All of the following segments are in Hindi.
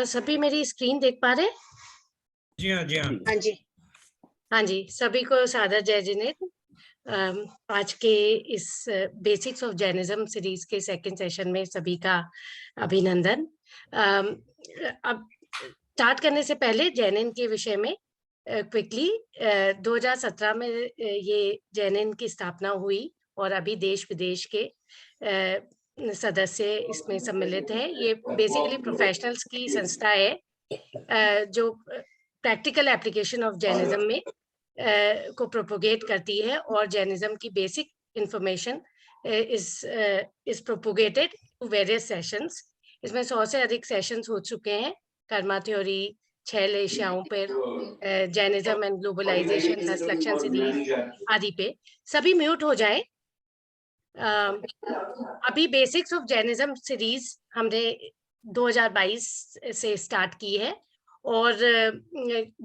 सभी मेरी स्क्रीन देख पा रहे? जी हाँ, जी हाँ। हाँ जी, हाँ जी, सभी को सादर जय जिनेन्द्र। आज के इस बेसिक्स ऑफ जैनिज्म सीरीज के सेकंड सेशन में सभी का अभिनंदन। अब स्टार्ट करने से पहले जैनिन के विषय में क्विकली 2017 में ये जैनिन की स्थापना हुई और अभी देश विदेश के सदस्य इसमें सम्मिलित हैं। ये बेसिकली प्रोफेशनल्स की संस्था है जो प्रैक्टिकल एप्लीकेशन ऑफ जैनिज्म में को प्रोपोगेट करती है और जैनिज्म की basic information is propagated to various sessions. इसमें 100 से अधिक सेशंस हो चुके हैं। कर्मा थ्योरी, 6 एशियाओं पर, जैनिज्म एंड ग्लोबलाइजेशन, 10 लक्षण सीरीज आदि पे। सभी म्यूट हो जाए। अभी बेसिक्स ऑफ जैनिज्म सीरीज हमने 2022 से स्टार्ट की है और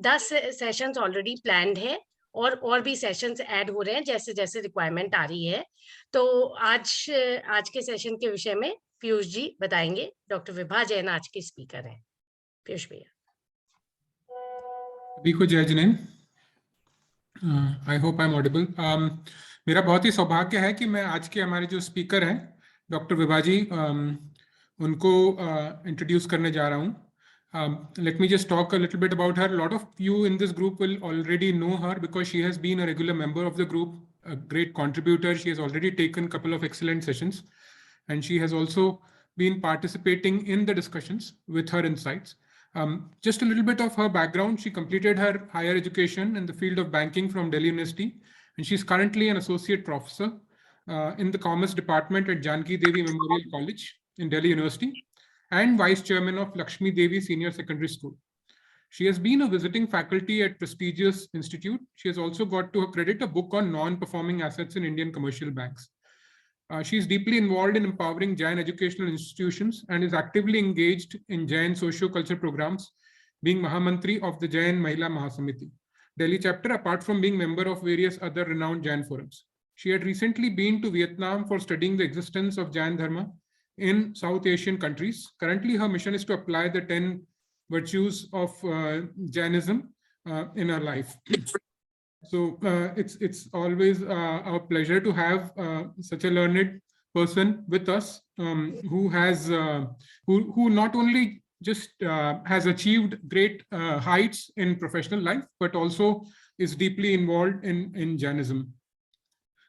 10 सेशंस ऑलरेडी प्लान्ड है और भी सेशंस ऐड हो रहे हैं जैसे जैसे रिक्वायरमेंट आ रही है। तो आज के सेशन के विषय में पीयूष जी बताएंगे। डॉक्टर विभा जैन आज के स्पीकर हैं। पीयूष भैया। सभी को जय Jinendra. I hope I am audible. मेरा बहुत ही सौभाग्य है कि मैं आज के हमारे जो स्पीकर हैं डॉक्टर विभा जी उनको इंट्रोड्यूस करने जा रहा हूँ। Let me just talk a little bit about her. A lot of you in this group will already know her because she has been a regular member of the group, a great contributor. She has already taken a couple of excellent sessions and she has also been participating in the discussions with her insights. Just a little bit of her background. She completed her higher education in the field of banking from Delhi University and she's currently an associate professor in the Commerce Department at Janki Devi Memorial College in Delhi University and Vice Chairman of Lakshmi Devi Senior Secondary School. She has been a visiting faculty at prestigious institute. She has also got to her credit a book on non-performing assets in Indian commercial banks. She is deeply involved in empowering Jain educational institutions and is actively engaged in Jain socio-culture programs, being Mahamantri of the Jain Mahila Mahasamiti, Delhi chapter, apart from being member of various other renowned Jain forums. She had recently been to Vietnam for studying the existence of Jain Dharma in South Asian countries. Currently, her mission is to apply the 10 virtues of Jainism in her life. So it's always a pleasure to have such a learned person with us who has who not only just has achieved great heights in professional life, but also is deeply involved in Jainism.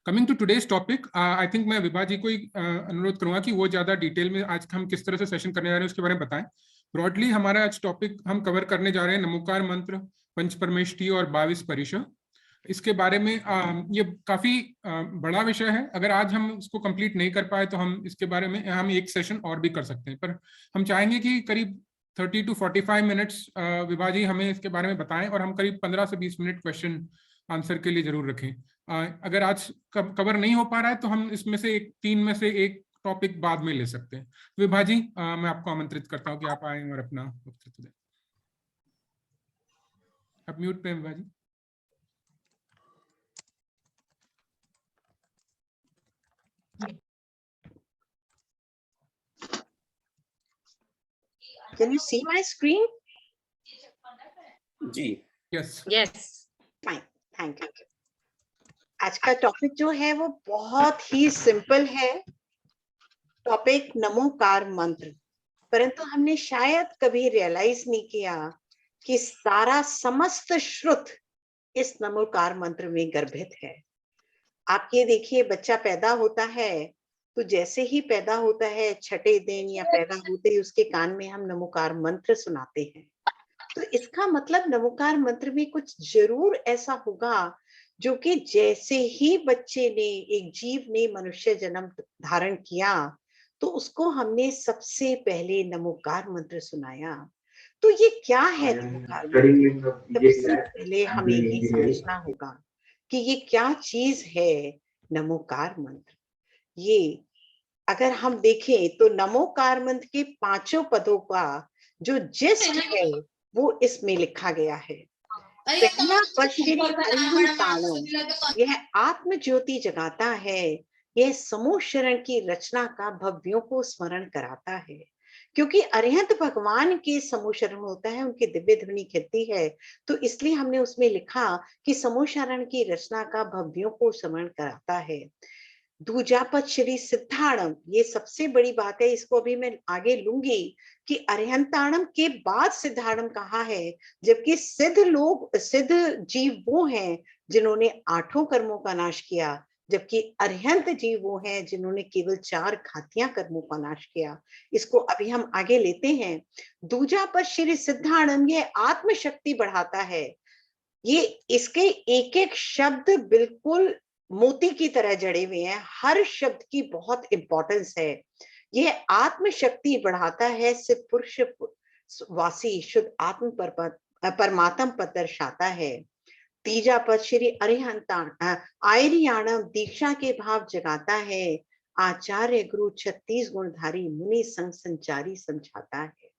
Coming to today's topic, I think मैं विभा जी को अनुरोध करूंगा कि वो ज्यादा डिटेल में आज हम किस तरह से सेशन करने जा रहे हैं उसके बारे में बताएं। ब्रॉडली हमारा आज टॉपिक हम कवर करने जा रहे हैं नमोकार मंत्र, पंचपरमेष्ठी और 22 परिशा। इसके बारे में ये काफी बड़ा विषय है। अगर आज हम इसको कंप्लीट नहीं कर पाए तो हम इसके बारे में हम एक सेशन और भी कर सकते हैं, पर हम चाहेंगे कि करीब 30 to 45 मिनट्स विभा जी हमें इसके बारे में बताएं और हम करीब 15 से 20 मिनट क्वेश्चन आंसर के लिए जरूर रखें। अगर आज कवर नहीं हो पा रहा है तो हम इसमें से तीन में से एक टॉपिक बाद में ले सकते हैं। विभा जी, मैं आपको आमंत्रित करता हूं कि आप आए और अपना वक्तव्य दें। आप म्यूट पे Vibha ji. can you see my screen? जी, yes yes, Fine, thank you. आज का टॉपिक जो है वो बहुत ही सिंपल है। टॉपिक नमोकार मंत्र, परंतु हमने शायद कभी रियलाइज नहीं किया कि सारा समस्त श्रुत इस नमोकार मंत्र में गर्भित है। आप ये देखिए, बच्चा पैदा होता है तो जैसे ही पैदा होता है, छठे दिन या पैदा होते ही उसके कान में हम नमोकार मंत्र सुनाते हैं। तो इसका मतलब नमोकार मंत्र में कुछ जरूर ऐसा होगा जो कि जैसे ही बच्चे ने, एक जीव ने मनुष्य जन्म धारण किया तो उसको हमने सबसे पहले नमोकार मंत्र सुनाया। तो ये क्या है नमोकार मंत्र? सबसे पहले हमें ये समझना होगा कि ये क्या चीज है नमोकार मंत्र। ये अगर हम देखें तो नमोकार मंत्र के 5 पदों का जो जिस्ट है वो इसमें लिखा गया है। पहला पश्चिम ताणव, यह आत्म ज्योति जगाता है, यह समूह शरण की रचना का भव्यों को स्मरण कराता है। क्योंकि अरिहंत भगवान के समूह शरण होता है, उनकी दिव्य ध्वनि खिलती है, तो इसलिए हमने उसमें लिखा कि समूह शरण की रचना का भव्यों को स्मरण कराता है। दूजा पद श्री सिद्धाणम, ये सबसे बड़ी बात है, इसको अभी मैं आगे लूंगी कि अरिहंताणम के बाद सिद्धाणम कहा है, जबकि सिद्ध जीव वो हैं जिन्होंने 8 कर्मों का नाश किया, जबकि अरिहंत जीव वो हैं जिन्होंने केवल 4 घातियां कर्मों का नाश किया। इसको अभी हम आगे लेते हैं। दूजा पद श्री सिद्धाणम, ये आत्मशक्ति बढ़ाता है। ये इसके एक एक शब्द बिल्कुल मोती की तरह जड़े हुए हैं, हर शब्द की बहुत इंपॉर्टेंस है। यह आत्मशक्ति बढ़ाता है, सिर्फ पुरुष वासी शुद्ध आत्म परमात्म पद दर्शाता है। तीजा पद श्री अरिहंताण आयरियाणम, दीक्षा के भाव जगाता है। आचार्य गुरु 36 गुणधारी मुनि संग संचारी समझाता है।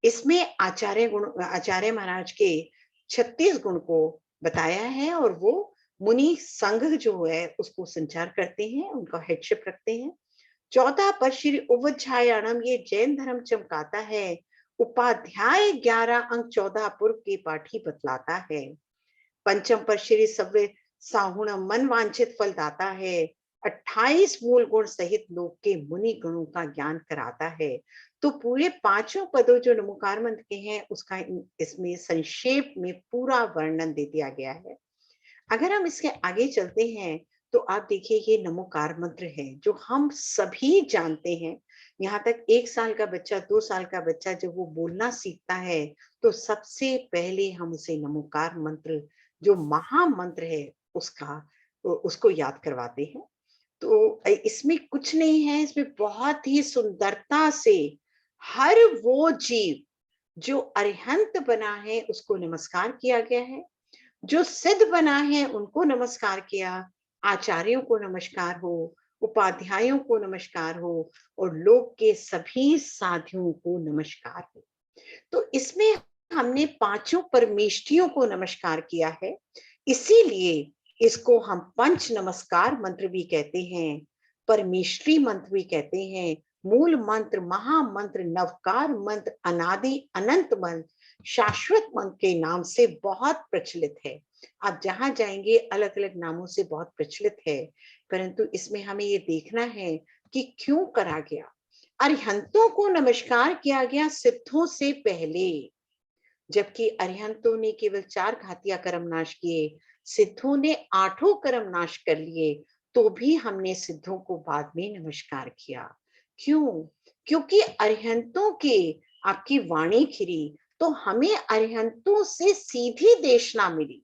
इसमें आचार्य महाराज के 36 गुण को बताया है और वो मुनि संघ जो है उसको संचार करते हैं, उनका हेडशिप रखते हैं। 14 पद श्री उवध्यायणम, ये जैन धर्म चमकाता है। उपाध्याय 11 अंक 14 पूर्व के पाठी बतलाता है। पंचम पद श्री सव्य साहुणम, मन वांछित फल दाता है। 28 मूल गुण सहित लोक के मुनि गुणों का ज्ञान कराता है। तो पूरे 5 पदों जो नमोकार मंत्र के हैं उसका इसमें संक्षेप में पूरा वर्णन दे दिया गया है। अगर हम इसके आगे चलते हैं तो आप देखिए ये नमोकार मंत्र है जो हम सभी जानते हैं। यहाँ तक 1 साल का बच्चा, 2 साल का बच्चा जब वो बोलना सीखता है तो सबसे पहले हम उसे नमोकार मंत्र जो महामंत्र है उसको याद करवाते हैं। तो इसमें कुछ नहीं है, इसमें बहुत ही सुंदरता से हर वो जीव जो अरिहंत बना है उसको नमस्कार किया गया है, जो सिद्ध बना है उनको नमस्कार किया, आचार्यों को नमस्कार हो, उपाध्यायों को नमस्कार हो और लोक के सभी साधुओं को नमस्कार हो। तो इसमें हमने 5 परमेष्ठियों को नमस्कार किया है, इसीलिए इसको हम पंच नमस्कार मंत्र भी कहते हैं, परमेष्ठी मंत्र भी कहते हैं, मूल मंत्र, महामंत्र, नवकार मंत्र, अनादि अनंत मंत्र, शाश्वत मंत्र के नाम से बहुत प्रचलित है। आप जहां जाएंगे अलग अलग नामों से बहुत प्रचलित है, परंतु इसमें हमें ये देखना है कि क्यों करा गया। अरिहंतों को नमस्कार किया गया सिद्धों से पहले, जबकि अरिहंतों ने केवल 4 घातिया कर्म नाश किए, सिद्धों ने 8 कर्म नाश कर लिए, तो भी हमने सिद्धों को बाद में नमस्कार किया। क्यों? क्योंकि अरिहंतों के आपकी वाणी खिरी तो हमें अरिहंतों से सीधी देशना मिली,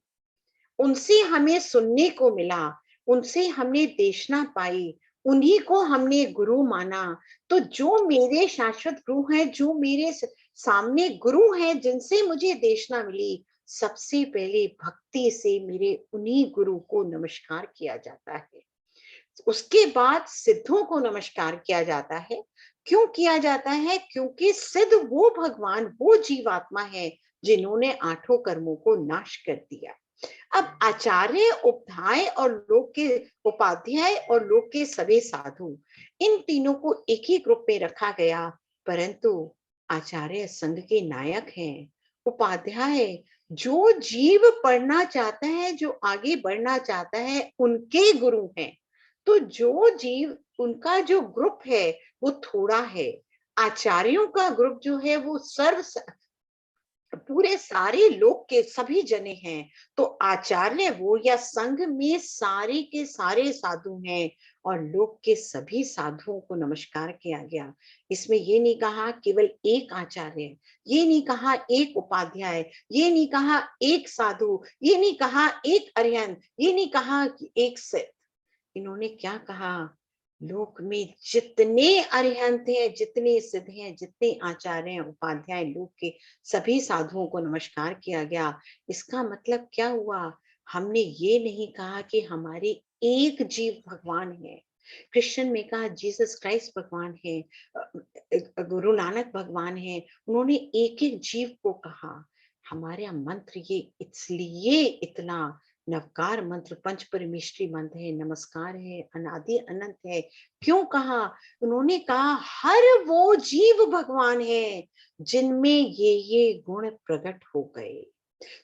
उनसे हमें सुनने को मिला, उनसे हमने देशना पाई, उन्हीं को हमने गुरु माना। तो जो मेरे शाश्वत गुरु हैं, जो मेरे सामने गुरु हैं जिनसे मुझे देशना मिली, सबसे पहले भक्ति से मेरे उन्हीं गुरु को नमस्कार किया जाता है। उसके बाद सिद्धों को नमस्कार किया जाता है। क्यों किया जाता है? क्योंकि सिद्ध वो भगवान, वो जीवात्मा है जिन्होंने 8 कर्मों को नाश कर दिया। अब आचार्य, उपाध्याय और लोक के सभी साधु, इन तीनों को एक ही ग्रुप में रखा गया, परंतु आचार्य संघ के नायक हैं। उपाध्याय जो जीव पढ़ना चाहता है, जो आगे बढ़ना चाहता है, उनके गुरु हैं। तो जो जीव, उनका जो ग्रुप है वो थोड़ा है। आचार्यों का ग्रुप जो है वो पूरे सारे लोग के सभी जने हैं। तो आचार्य वो या संघ में सारे के सारे साधु हैं और लोक के सभी साधुओं को नमस्कार किया गया। इसमें ये नहीं कहा केवल एक आचार्य, ये नहीं कहा एक उपाध्याय, ये नहीं कहा एक साधु, ये नहीं कहा एक अरिहंत, ये नहीं कहा कि एक सिद्ध। इन्होंने क्या कहा? लोक में जितने अरिहंत हैं, जितने सिद्ध हैं, जितने आचार्य हैं, उपाध्याय, लोक के सभी साधुओं को नमस्कार किया गया। इसका मतलब क्या हुआ? हमने ये नहीं कहा कि हमारे एक जीव भगवान है, क्रिश्चियन में कहा जीसस क्राइस्ट भगवान है, गुरु नानक भगवान है, उन्होंने एक एक जीव को कहा। हमारे मंत्र ये इसलिए इतना नवकार मंत्र, पंच परमेष्ठी मंत्र है, नमस्कार है, अनादि अनंत है। क्यों कहा? उन्होंने कहा हर वो जीव भगवान है जिनमें ये गुण प्रकट हो गए।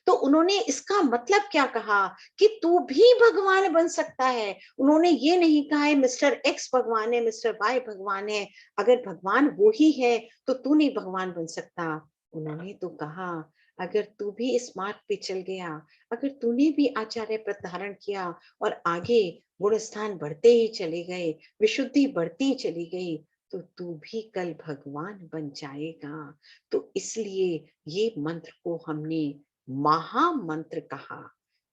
तो उन्होंने इसका मतलब क्या कहा कि तू भी भगवान बन सकता है। उन्होंने ये नहीं कहा है मिस्टर एक्स भगवान है, मिस्टर वाई भगवान है, अगर भगवान वो ही है तो तू नहीं भगवान बन सकता। उन्होंने तो कहा अगर तू भी इस मार्ग पे चल गया, अगर तूने भी आचार्य पद धारण किया और आगे गुण स्थान बढ़ते ही चले गए, विशुद्धि बढ़ती चली गई, तो तू भी कल भगवान बन जाएगा। तो इसलिए ये मंत्र को हमने महामंत्र कहा,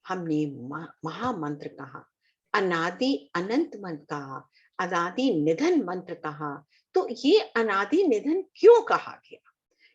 हमने महामंत्र कहा, अनादि अनंत मंत्र कहा, अनादि निधन मंत्र कहा। तो ये अनादि निधन क्यों कहा गया?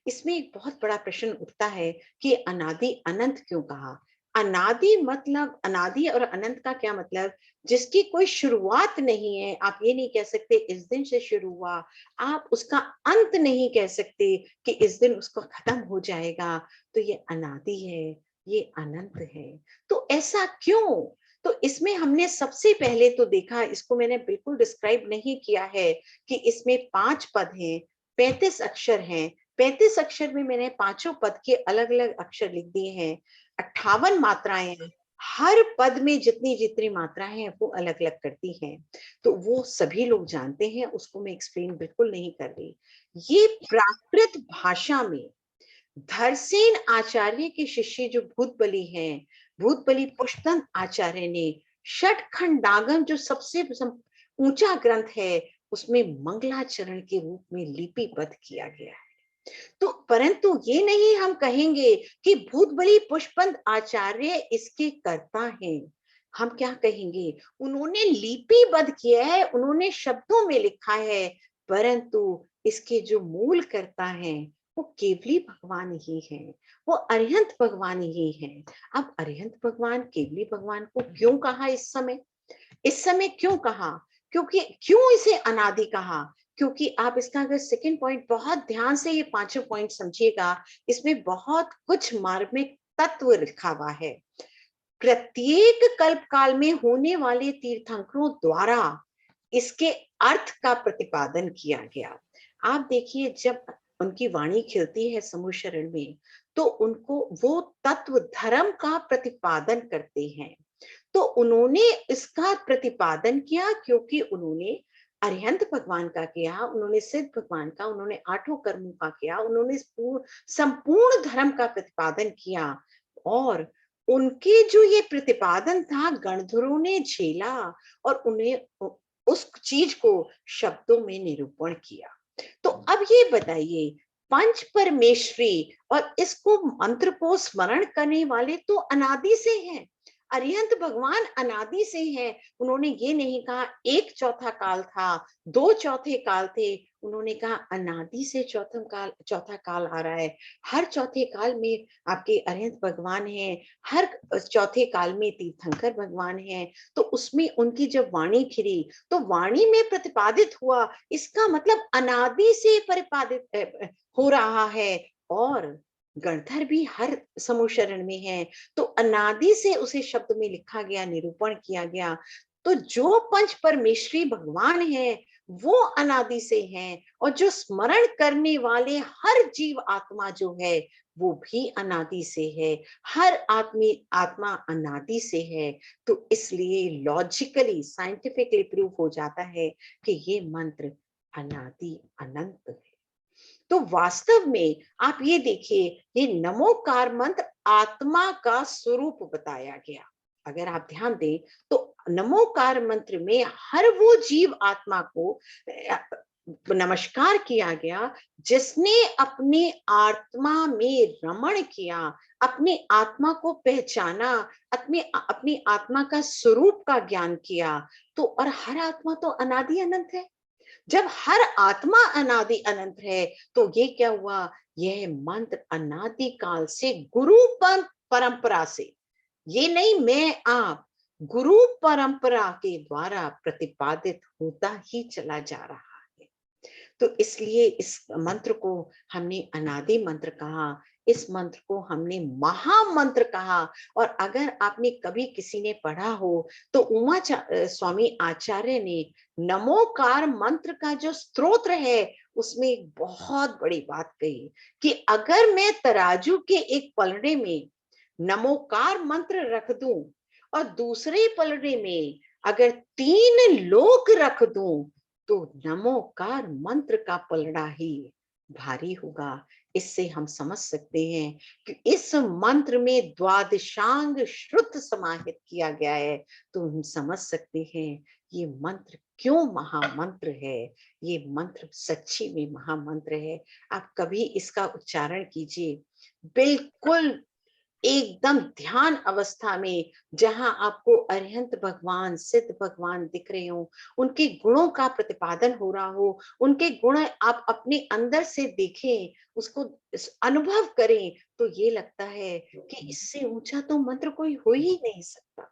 इसमें एक बहुत बड़ा प्रश्न उठता है कि अनादि अनंत क्यों कहा? अनादि मतलब, अनादि और अनंत का क्या मतलब? जिसकी कोई शुरुआत नहीं है। आप ये नहीं कह सकते इस दिन से शुरू हुआ, आप उसका अंत नहीं कह सकते कि इस दिन उसको खत्म हो जाएगा। तो ये अनादि है, ये अनंत है। तो ऐसा क्यों? तो इसमें हमने सबसे पहले तो देखा, इसको मैंने बिल्कुल डिस्क्राइब नहीं किया है कि इसमें 5 पद हैं, 35 अक्षर हैं। 35 अक्षर में मैंने पांचों पद के अलग अलग अक्षर लिख दिए हैं। 58 मात्राएं हैं, हर पद में जितनी जितनी मात्राएं हैं वो अलग अलग करती हैं। तो वो सभी लोग जानते हैं, उसको मैं एक्सप्लेन बिल्कुल नहीं कर रही। ये प्राकृत भाषा में धरसेन आचार्य के शिष्य जो भूतबली हैं, भूतबली पुष्पदंत आचार्य ने षटखंडागम जो सबसे ऊंचा ग्रंथ है, उसमें मंगलाचरण के रूप में लिपिबद्ध किया गया है। तो परंतु ये नहीं हम कहेंगे कि भूतबली पुष्पदंत आचार्य इसके कर्ता हैं। हम क्या कहेंगे? उन्होंने लिपिबद्ध किया है, उन्होंने शब्दों में लिखा है, परंतु इसके जो मूल कर्ता हैं वो केवली भगवान ही हैं, वो अरिहंत भगवान ही हैं। अब अरिहंत भगवान, केवली भगवान को क्यों कहा इस समय? इस समय क्यों कहा? क्योंकि क्यों इसे अनादि कहा? क्योंकि आप इसका अगर सेकंड पॉइंट बहुत ध्यान से ये पांचों पॉइंट समझिएगा, इसमें बहुत कुछ मार्मिक तत्व लिखा हुआ है। प्रत्येक कल्प काल में होने वाले तीर्थंकरों द्वारा इसके अर्थ का प्रतिपादन किया गया। आप देखिए, जब उनकी वाणी खिलती है समूह शरण में, तो उनको वो तत्व धर्म का प्रतिपादन करते हैं। तो उन्होंने इसका प्रतिपादन किया क्योंकि उन्होंने अरिहंत भगवान का किया, उन्होंने सिद्ध भगवान का, उन्होंने आठों कर्मों का किया, उन्होंने संपूर्ण धर्म का प्रतिपादन किया। और उनके जो ये प्रतिपादन था, गणधरों ने झेला और उन्हें उस चीज को शब्दों में निरूपण किया। तो अब ये बताइए, पंच परमेश्वरी और इसको मंत्र को स्मरण करने वाले तो अनादि से हैं, अरिहंत भगवान अनादि से हैं। उन्होंने ये नहीं कहा एक चौथा काल था, 2 चौथे काल थे, उन्होंने कहा अनादि से चौथा काल आ रहा है। हर चौथे काल में आपके अरिहंत भगवान हैं, हर चौथे काल में तीर्थंकर भगवान हैं। तो उसमें उनकी जब वाणी खिली तो वाणी में प्रतिपादित हुआ, इसका मतलब अनादि से परिपादित हो रहा है। और गणधर भी हर समूह शरण में है, तो अनादि से उसे शब्द में लिखा गया, निरूपण किया गया। तो जो पंच परमेश्वरी भगवान है वो अनादि से हैं, और जो स्मरण करने वाले हर जीव आत्मा जो है वो भी अनादि से है, हर आत्मा अनादि से है। तो इसलिए लॉजिकली, साइंटिफिकली प्रूव हो जाता है कि ये मंत्र अनादि अनंत है। तो वास्तव में आप ये देखिए, ये नमोकार मंत्र आत्मा का स्वरूप बताया गया। अगर आप ध्यान दें तो नमोकार मंत्र में हर वो जीव आत्मा को नमस्कार किया गया जिसने अपनी आत्मा में रमण किया, अपनी आत्मा को पहचाना, अपनी आत्मा का स्वरूप का ज्ञान किया। तो और हर आत्मा तो अनादि अनंत है। जब हर आत्मा अनादि अनंत है तो ये क्या हुआ? यह मंत्र अनादि काल से गुरु परंपरा से, ये नहीं मैं आप, गुरु परंपरा के द्वारा प्रतिपादित होता ही चला जा रहा है। तो इसलिए इस मंत्र को हमने अनादि मंत्र कहा, इस मंत्र को हमने महामंत्र कहा। और अगर आपने कभी किसी ने पढ़ा हो तो उमा स्वामी आचार्य ने नमोकार मंत्र का जो स्तोत्र है उसमें एक बहुत बड़ी बात कही कि अगर मैं तराजू के एक पलड़े में नमोकार मंत्र रख दूं और दूसरे पलड़े में अगर 3 लोक रख दूं तो नमोकार मंत्र का पलड़ा ही भारी होगा। इससे हम समझ सकते हैं कि इस मंत्र में द्वादशांग श्रुत समाहित किया गया है। तो हम समझ सकते हैं ये मंत्र क्यों महामंत्र है। ये मंत्र सच्ची में महामंत्र है। आप कभी इसका उच्चारण कीजिए, बिल्कुल एकदम ध्यान अवस्था में, जहां आपको अरिहंत भगवान, सिद्ध भगवान दिख रहे हो, उनके गुणों का प्रतिपादन हो रहा हो, उनके गुण आप अपने अंदर से देखें, उसको अनुभव करें, तो ये लगता है कि इससे ऊंचा तो मंत्र कोई हो ही नहीं सकता।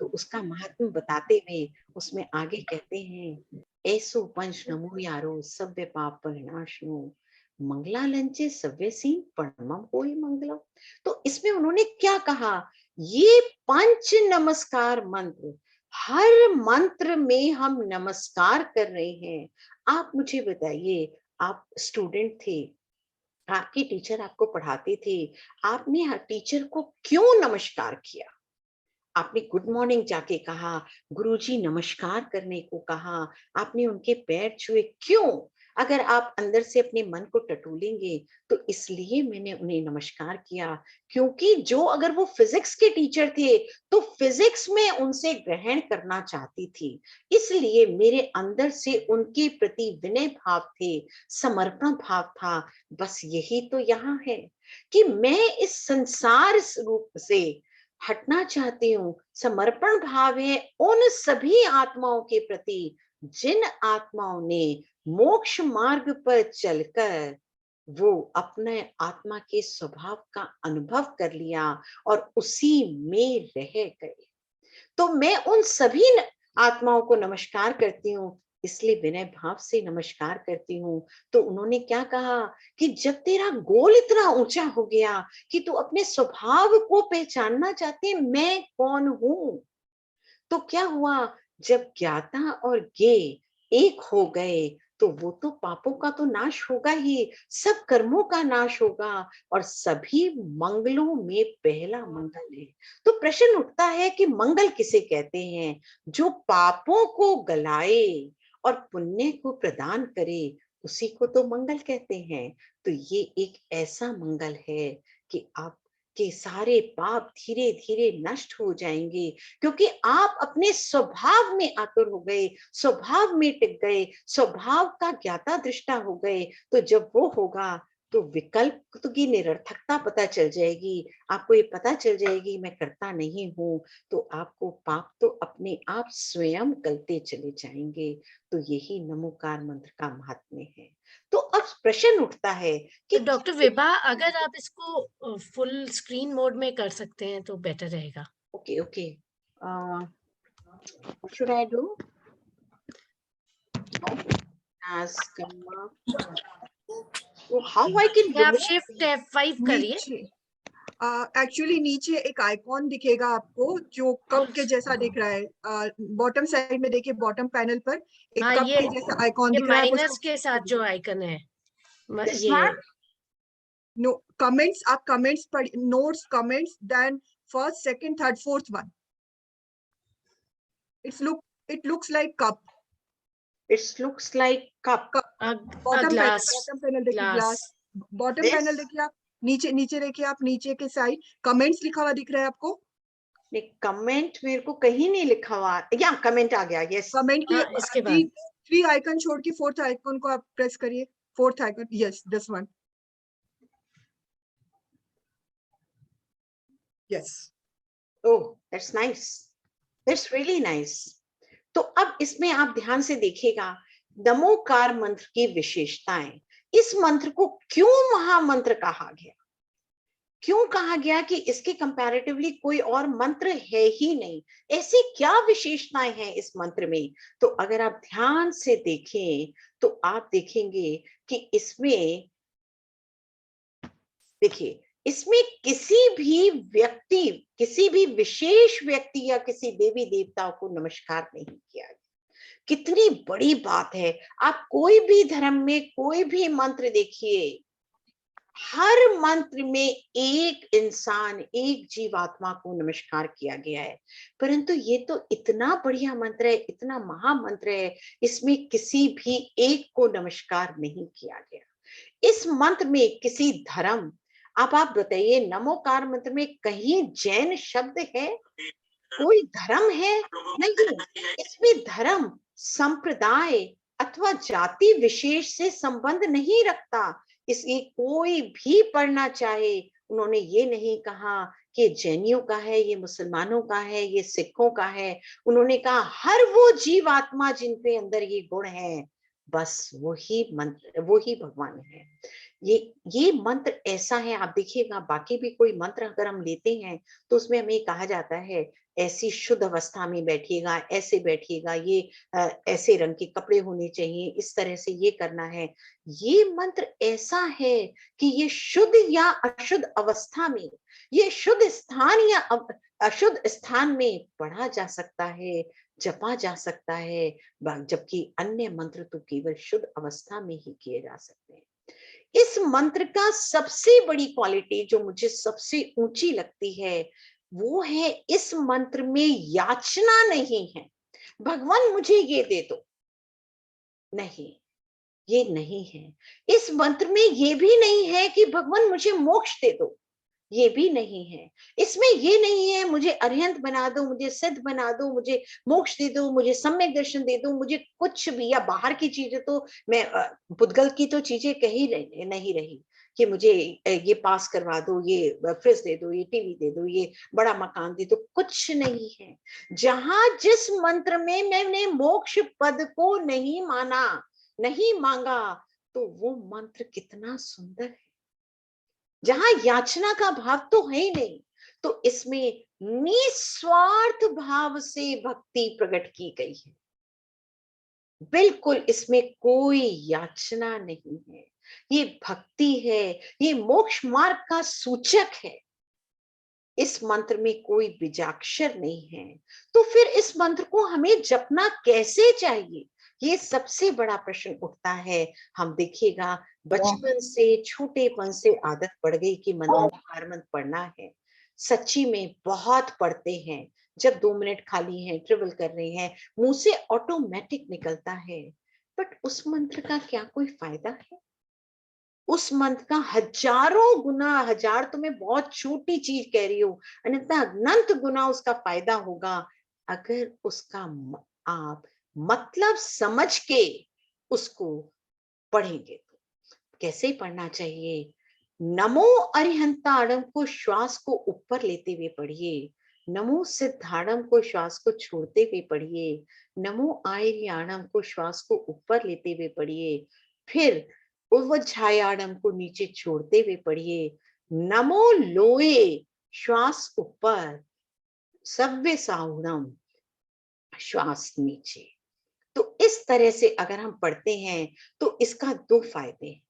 तो उसका महात्म्य बताते हुए उसमें आगे कहते हैं, ऐसो पंच नमो यारो सभ्य पाप परिनाशनो मंगलालंचे सव्यसी परमम होई मंगलम। तो इसमें उन्होंने क्या कहा, ये पंच नमस्कार मंत्र, हर मंत्र में हम नमस्कार कर रहे हैं। आप मुझे बताइए, आप स्टूडेंट थे, आपकी टीचर आपको पढ़ाते थे, आपने हर टीचर को क्यों नमस्कार किया? आपने गुड मॉर्निंग जाके कहा, गुरुजी नमस्कार करने को कहा, आपने उनके पैर छुए, क्यों? अगर आप अंदर से अपने मन को टटोलेंगे तो इसलिए मैंने उन्हें नमस्कार किया क्योंकि जो अगर वो फिजिक्स के टीचर थे तो फिजिक्स में उनसे ग्रहण करना चाहती थी, इसलिए मेरे अंदर से उनके प्रति विनय भाव थे, समर्पण भाव था। बस यही तो यहाँ है कि मैं इस संसार रूप से हटना चाहती हूँ। समर्पण भाव है उन सभी आत्माओं के प्रति जिन आत्माओं ने मोक्ष मार्ग पर चलकर वो अपने आत्मा के स्वभाव का अनुभव कर लिया और उसी में रह गए। तो मैं उन सभी आत्माओं को नमस्कार करती हूँ, इसलिए विनय भाव से नमस्कार करती हूँ। तो उन्होंने क्या कहा कि जब तेरा गोल इतना ऊंचा हो गया कि तू अपने स्वभाव को पहचानना चाहते है, मैं कौन हूं, तो क्या हुआ, जब ज्ञाता और ज्ञेय एक हो गए तो वो तो पापों का तो नाश होगा ही, सब कर्मों का नाश होगा और सभी मंगलों में पहला मंगल है। तो प्रश्न उठता है कि मंगल किसे कहते हैं? जो पापों को गलाए और पुण्य को प्रदान करे उसी को तो मंगल कहते हैं। तो ये एक ऐसा मंगल है कि आप के सारे पाप धीरे धीरे नष्ट हो जाएंगे क्योंकि आप अपने स्वभाव में आतुर हो गए, स्वभाव में टिक गए, स्वभाव का ज्ञाता दृष्टा हो गए। तो जब वो होगा तो विकल्प की निरर्थकता पता चल जाएगी, आपको ये पता चल जाएगी मैं करता नहीं हूं, तो आपको पाप तो अपने आप स्वयं गलते चले जाएंगे। तो यही नमोकार मंत्र का महात्म्य है। तो अब प्रश्न उठता है कि डॉक्टर विभा, अगर आप इसको फुल स्क्रीन मोड में कर सकते हैं तो बेटर रहेगा। Okay okay, what should I do? Ask so how I can आप remove शिफ्ट F5 करिए। एक्चुअली नीचे एक आइकॉन दिखेगा आपको जो कप के जैसा दिख रहा है, बॉटम साइड में देखिए, बॉटम पैनल पर एक हाँ, कप ये के जैसा आइकॉन ये दिख रहा है। माइनस के साथ जो आइकन है this ये one? नो कमेंट्स, आप कमेंट्स पढ़, notes, comments, then first, second, third, fourth one. It looks like cup. It looks like cup. Bottom panel देखिए, ग्लास। Bottom This? पैनल देखिए आप, नीचे देखिए आप, नीचे के साइड कमेंट्स लिखा हुआ दिख रहा है आपको। कमेंट मेरे को कहीं नहीं लिखा हुआ, या कमेंट आ गया, यस। कमेंट हाँ, इसके बाद थ्री आइकन छोड़ के फोर्थ आइकन को आप प्रेस करिए, fourth icon, yes this one, yes. Oh that's nice, that's really nice. तो अब इसमें आप ध्यान से देखिएगा नमोकार मंत्र की विशेषताएं। इस मंत्र को क्यों महामंत्र कहा गया? क्यों कहा गया कि इसके कंपैरेटिवली कोई और मंत्र है ही नहीं? ऐसी क्या विशेषताएं हैं इस मंत्र में? तो अगर आप ध्यान से देखें तो आप देखेंगे कि इसमें, देखिए, इसमें किसी भी व्यक्ति, किसी भी विशेष व्यक्ति या किसी देवी देवताओं को नमस्कार नहीं किया गया। कितनी बड़ी बात है। आप कोई भी धर्म में कोई भी मंत्र देखिए, हर मंत्र में एक इंसान, एक जीवात्मा को नमस्कार किया गया है। परंतु ये तो इतना बढ़िया मंत्र है, इतना महामंत्र है, इसमें किसी भी एक को नमस्कार नहीं किया गया। इस मंत्र में किसी धर्म, आप बताइए, नमोकार मंत्र में कहीं जैन शब्द है? कोई धर्म है? नहीं। इसमें धर्म, संप्रदाय अथवा जाति विशेष से संबंध नहीं रखता। इसलिए कोई भी पढ़ना चाहे, उन्होंने ये नहीं कहा कि जैनियों का है, ये मुसलमानों का है, ये सिखों का है। उन्होंने कहा हर वो जीवात्मा जिन पे अंदर ये गुण है, बस वही मंत्र, वही भगवान है। ये मंत्र ऐसा है, आप देखिएगा बाकी भी कोई मंत्र अगर हम लेते हैं तो उसमें हमें कहा जाता है ऐसी शुद्ध अवस्था में बैठिएगा, ऐसे बैठिएगा, ये ऐसे रंग के कपड़े होने चाहिए, इस तरह से ये करना है। ये मंत्र ऐसा है कि ये शुद्ध या अशुद्ध अवस्था में, ये शुद्ध स्थान या अशुद्ध स्थान में पढ़ा जा सकता है, जपा जा सकता है, जबकि अन्य मंत्र तो केवल शुद्ध अवस्था में ही किए जा सकते हैं। इस मंत्र का सबसे बड़ी क्वालिटी जो मुझे सबसे ऊंची लगती है, वो है इस मंत्र में याचना नहीं है, भगवान मुझे ये दे दो, नहीं, ये नहीं है। इस मंत्र में ये भी नहीं है कि भगवान मुझे मोक्ष दे दो, ये भी नहीं है। इसमें ये नहीं है मुझे अरिहंत बना दो, मुझे सिद्ध बना दो, मुझे मोक्ष दे दो, मुझे सम्यक दर्शन दे दो, मुझे कुछ भी, या बाहर की चीजें तो मैं पुद्गल की तो चीजें कही नहीं रही कि मुझे ये पास करवा दो, ये फ्रिज दे दो, ये टीवी दे दो, ये बड़ा मकान दे दो, कुछ नहीं है। जहां जिस मंत्र में मैंने मोक्ष पद को नहीं माना, नहीं मांगा, तो वो मंत्र कितना सुंदर है। जहां याचना का भाव तो है ही नहीं, तो इसमें निस्वार्थ भाव से भक्ति प्रकट की गई है। बिल्कुल इसमें कोई याचना नहीं है, ये भक्ति है, ये मोक्ष मार्ग का सूचक है। इस मंत्र में कोई बीजाक्षर नहीं है। तो फिर इस मंत्र को हमें जपना कैसे चाहिए, ये सबसे बड़ा प्रश्न उठता है। हम देखिएगा बचपन से, छोटेपन से आदत पड़ गई कि नमोकार मंत्र पढ़ना है। सच्ची में बहुत पढ़ते हैं, जब 2 मिनट खाली हैं, ट्रेवल कर रहे हैं, मुंह से ऑटोमेटिक निकलता है। बट उस मंत्र का क्या कोई फायदा है? उस मंत्र का हजारों गुना, हजार तो मैं बहुत छोटी चीज कह रही हूँ, अनंत गुना उसका फायदा होगा अगर उसका आप मतलब समझ के उसको पढ़ेंगे। तो कैसे पढ़ना चाहिए? नमो अरिहंताड़म को श्वास को ऊपर लेते हुए पढ़िए, नमो सिद्धाड़म को श्वास को छोड़ते हुए पढ़िए, नमो आयर्याणम को श्वास को ऊपर लेते हुए पढ़िए, फिर उवज्झायाणम को नीचे छोड़ते हुए पढ़िए, नमो लोए श्वास ऊपर, सव्य साहुणम श्वास नीचे। तो इस तरह से अगर हम पढ़ते हैं तो इसका 2 फायदे हैं।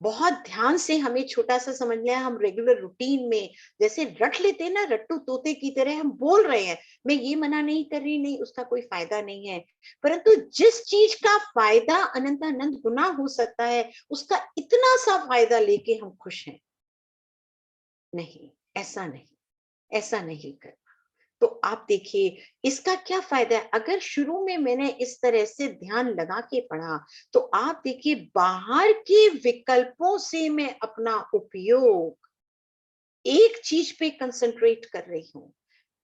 बहुत ध्यान से हमें छोटा सा समझ लिया, हम रेगुलर रूटीन में जैसे रट लेते हैं ना, रट्टू तोते की तरह हम बोल रहे हैं। मैं ये मना नहीं कर रही, नहीं उसका कोई फायदा नहीं है, परंतु जिस चीज का फायदा अनंत गुना हो सकता है, उसका इतना सा फायदा लेके हम खुश हैं। नहीं, ऐसा नहीं, ऐसा नहीं करना। तो आप देखिए इसका क्या फायदा है। अगर शुरू में मैंने इस तरह से ध्यान लगा के पढ़ा, तो आप देखिए बाहर के विकल्पों से मैं अपना उपयोग एक चीज पे कंसंट्रेट कर रही हूँ।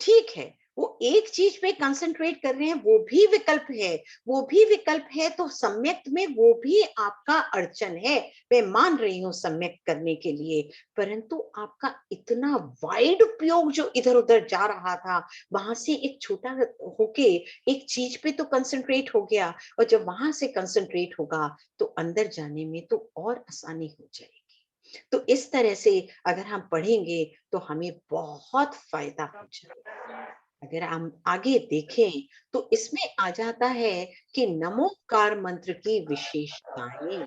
ठीक है, वो एक चीज पे कंसंट्रेट कर रहे हैं, वो भी विकल्प है, वो भी विकल्प है, तो सम्यक में वो भी आपका अड़चन है, मैं मान रही हूँ सम्यक करने के लिए। परंतु आपका इतना वाइड उपयोग जो इधर उधर जा रहा था, वहां से एक छोटा होके एक चीज पे तो कंसंट्रेट हो गया, और जब वहां से कंसंट्रेट होगा तो अंदर जाने में तो और आसानी हो जाएगी। तो इस तरह से अगर हम पढ़ेंगे तो हमें बहुत फायदा हो जाएगा। अगर हम आगे देखें तो इसमें आ जाता है कि नमोकार मंत्र की विशेषताएं,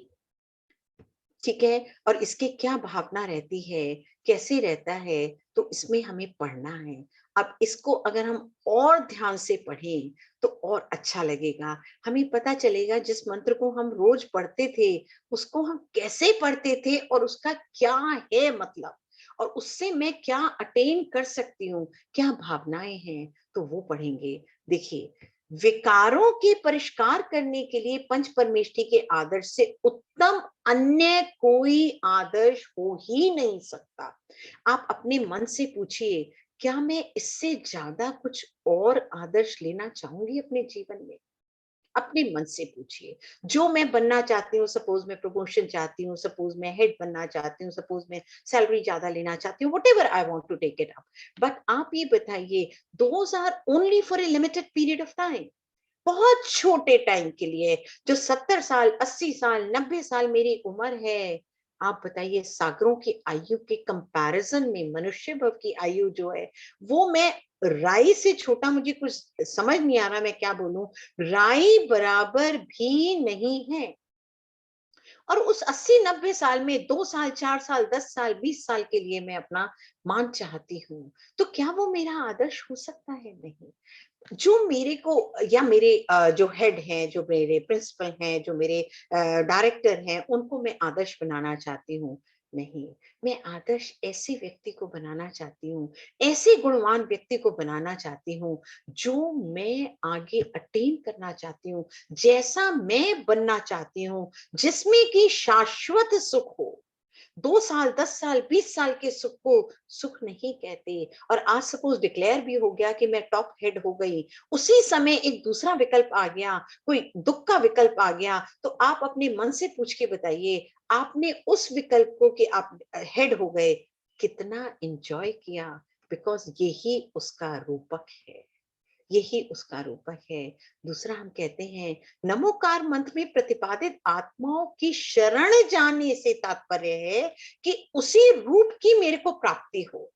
ठीक है, और इसकी क्या भावना रहती है, कैसे रहता है, तो इसमें हमें पढ़ना है। अब इसको अगर हम और ध्यान से पढ़ें तो और अच्छा लगेगा। हमें पता चलेगा जिस मंत्र को हम रोज पढ़ते थे उसको हम कैसे पढ़ते थे और उसका क्या है मतलब, और उससे मैं क्या अटेन कर सकती हूँ, क्या भावनाएं हैं, तो वो पढ़ेंगे। देखिए, विकारों के परिष्कार करने के लिए पंच परमेष्ठी के आदर्श से उत्तम अन्य कोई आदर्श हो ही नहीं सकता। आप अपने मन से पूछिए, क्या मैं इससे ज्यादा कुछ और आदर्श लेना चाहूंगी अपने जीवन में? अपने मन से पूछिए। जो मैं बनना चाहती हूँ, सपोज मैं प्रमोशन चाहती हूँ, सपोज मैं हेड बनना चाहती हूँ, सपोज मैं सैलरी ज्यादा लेना चाहती हूँ, whatever I want to take it up, but आप ये बताइए, those are only for a limited period of time, बहुत छोटे टाइम के लिए। जो 70 साल, 80 साल, 90 साल मेरी उम्र है, आप बताइए सागरों की आयु के कंपैरिजन में मनुष्य भव की आयु जो है, वो मैं राई से छोटा, मुझे कुछ समझ नहीं आ रहा मैं क्या बोलूं, राई बराबर भी नहीं है। और उस 80-90 साल में 2 साल, 4 साल, 10 साल, 20 साल के लिए मैं अपना मान चाहती हूँ, तो क्या वो मेरा आदर्श हो सकता है? नहीं। जो मेरे को, या मेरे जो हेड हैं, जो मेरे प्रिंसिपल हैं, जो मेरे डायरेक्टर हैं, उनको मैं आदर्श बनाना चाहती हूँ? नहीं, मैं आदर्श ऐसे व्यक्ति को बनाना चाहती हूँ, ऐसे गुणवान व्यक्ति को बनाना चाहती हूँ जो मैं आगे अटेन करना चाहती हूँ, जैसा मैं बनना चाहती हूँ, जिसमें कि शाश्वत सुख हो। 2 साल, 10 साल, 20 साल के सुख को सुख नहीं कहते। और आज सपोज डिक्लेयर भी हो गया कि मैं टॉप हेड हो गई, उसी समय एक दूसरा विकल्प आ गया, कोई दुख का विकल्प आ गया, तो आप अपने मन से पूछ के बताइए, आपने उस विकल्प को कि आप हेड हो गए, कितना एंजॉय किया? बिकॉज यही उसका रूपक है, यही उसका रूपक है। दूसरा, हम कहते हैं नमोकार मंत्र में प्रतिपादित आत्माओं की शरण जाने से तात्पर्य है कि उसी रूप की मेरे को प्राप्ति हो।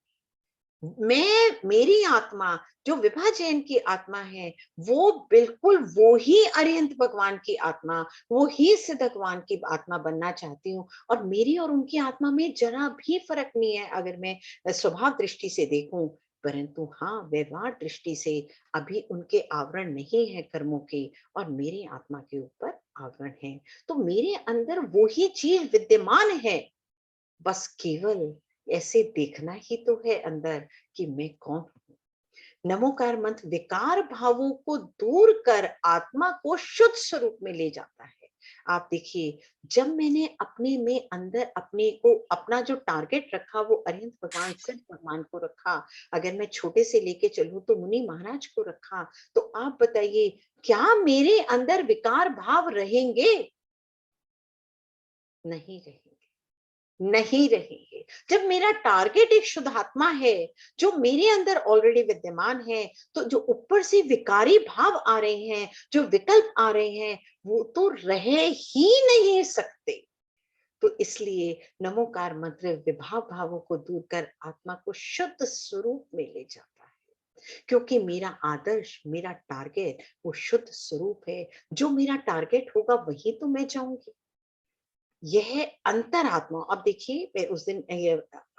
मेरी आत्मा जो विभा जैन की आत्मा है, वो बिल्कुल वो ही अरिहंत भगवान की आत्मा, वो ही सिद्ध भगवान की आत्मा बनना चाहती हूँ। और मेरी और उनकी आत्मा में जरा भी फर्क नहीं है अगर मैं स्वभाव दृष्टि से देखूं, परंतु हाँ, व्यवहार दृष्टि से अभी उनके आवरण नहीं है कर्मों के, और मेरी आत्मा के ऊपर आवरण है। तो मेरे अंदर वो ही चीज विद्यमान है, बस केवल ऐसे देखना ही तो है अंदर कि मैं कौन हूं। नमोकार मंत्र विकार भावों को दूर कर आत्मा को शुद्ध स्वरूप में ले जाता है। आप देखिए, जब मैंने अपने में अंदर अपने को, अपना जो टारगेट रखा वो अरिहंत भगवान सिद्ध भगवान को रखा, अगर मैं छोटे से लेके चलूं तो मुनि महाराज को रखा, तो आप बताइए क्या मेरे अंदर विकार भाव रहेंगे? नहीं रहेंगे, नहीं रहेंगे। जब मेरा टारगेट एक शुद्ध आत्मा है जो मेरे अंदर ऑलरेडी विद्यमान है, तो जो ऊपर से विकारी भाव आ रहे हैं, जो विकल्प आ रहे हैं, वो तो रह ही नहीं सकते। तो इसलिए नमोकार मंत्र विभाव भावों को दूर कर आत्मा को शुद्ध स्वरूप में ले जाता है, क्योंकि मेरा आदर्श, मेरा टारगेट वो शुद्ध स्वरूप है। जो मेरा टारगेट होगा वही तो मैं जाऊंगी। यह अंतरात्मा, अब देखिए, मैं उस दिन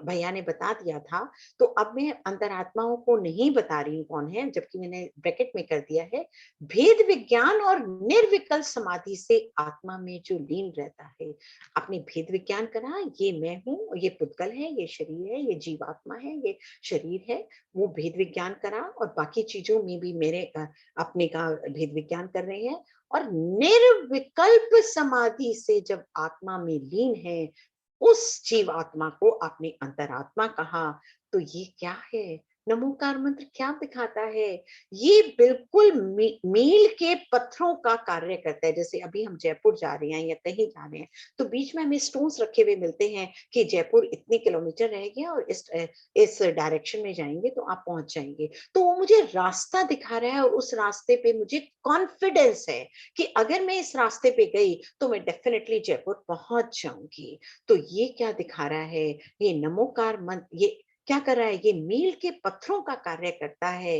भैया ने बता दिया था, तो अब मैं अंतरात्माओं को नहीं बता रही हूँ कौन है, जबकि मैंने ब्रैकेट में कर दिया है। भेद विज्ञान और निर्विकल्प समाधि से आत्मा में जो लीन रहता है, आपने भेद विज्ञान करा, ये मैं हूँ, ये पुद्गल है, ये शरीर है, ये जीवात्मा है, ये शरीर है, वो भेद विज्ञान करा, और बाकी चीजों में भी मेरे अपने का भेद विज्ञान कर रहे हैं। और निर्विकल्प समाधि से जब आत्मा में लीन है, उस जीव आत्मा को आपने अंतरात्मा कहा। तो ये क्या है? नमोकार मंत्र क्या दिखाता है? ये बिल्कुल मील के पत्थरों का कार्य करता है। जैसे अभी हम जयपुर जा रहे हैं या कहीं जा रहे हैं, तो बीच में हमें स्टोन्स रखे हुए मिलते हैं कि जयपुर इतने किलोमीटर रह गया और इस डायरेक्शन में जाएंगे तो आप पहुंच जाएंगे। तो वो मुझे रास्ता दिखा रहा है और उस रास्ते पे मुझे कॉन्फिडेंस है कि अगर मैं इस रास्ते पे गई तो मैं डेफिनेटली जयपुर पहुंच जाऊंगी। तो ये क्या दिखा रहा है? ये नमोकार मंत्र ये क्या कर रहा है? ये मील के पत्थरों का कार्य करता है।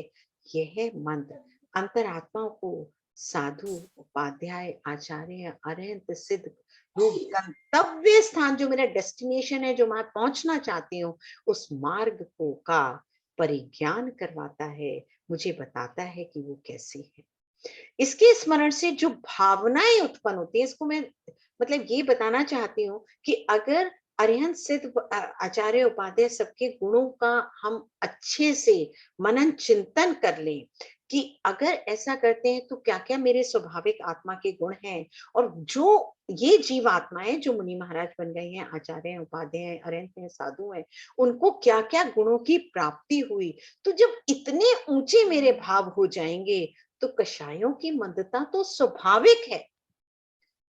यह मंत्र अंतरात्मा को साधु, उपाध्याय, आचार्य, अरहंत, सिद्ध रूप गंतव्य स्थान, जो मेरा डेस्टिनेशन है, जो मैं पहुंचना चाहती हूँ, उस मार्ग को का परिज्ञान करवाता है, मुझे बताता है कि वो कैसी है। इसके स्मरण से जो भावनाएं उत्पन्न होती है, इसको मैं मतलब ये बताना चाहती हूँ कि अगर अरिहंत सिद्ध आचार्य उपाध्याय सबके गुणों का हम अच्छे से मनन चिंतन कर लें कि अगर ऐसा करते हैं तो क्या क्या मेरे स्वाभाविक आत्मा के गुण हैं, और जो ये जीव आत्माएं जो मुनि महाराज बन गए हैं, आचार्य हैं, उपाध्याय हैं, अरहंत हैं, साधु हैं, उनको क्या क्या गुणों की प्राप्ति हुई, तो जब इतने ऊंचे मेरे भाव हो जाएंगे तो कषायों की मंदता तो स्वाभाविक है,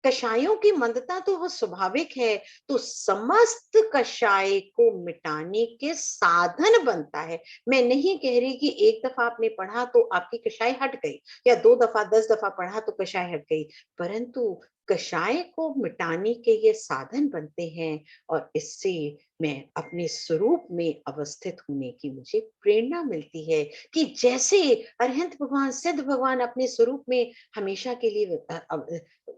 कषायों की मंदता तो वो स्वाभाविक है, तो समस्त कषाय को मिटाने के साधन बनता है। मैं नहीं कह रही कि एक दफा आपने पढ़ा तो आपकी कषाय हट गई, या 2 दफा 10 दफा पढ़ा तो कषाय हट गई, परंतु कषाय को मिटाने के ये साधन बनते हैं, और इससे मैं अपने स्वरूप में अवस्थित होने की मुझे प्रेरणा मिलती है कि जैसे अरहंत भगवान, सिद्ध भगवान अपने स्वरूप में हमेशा के लिए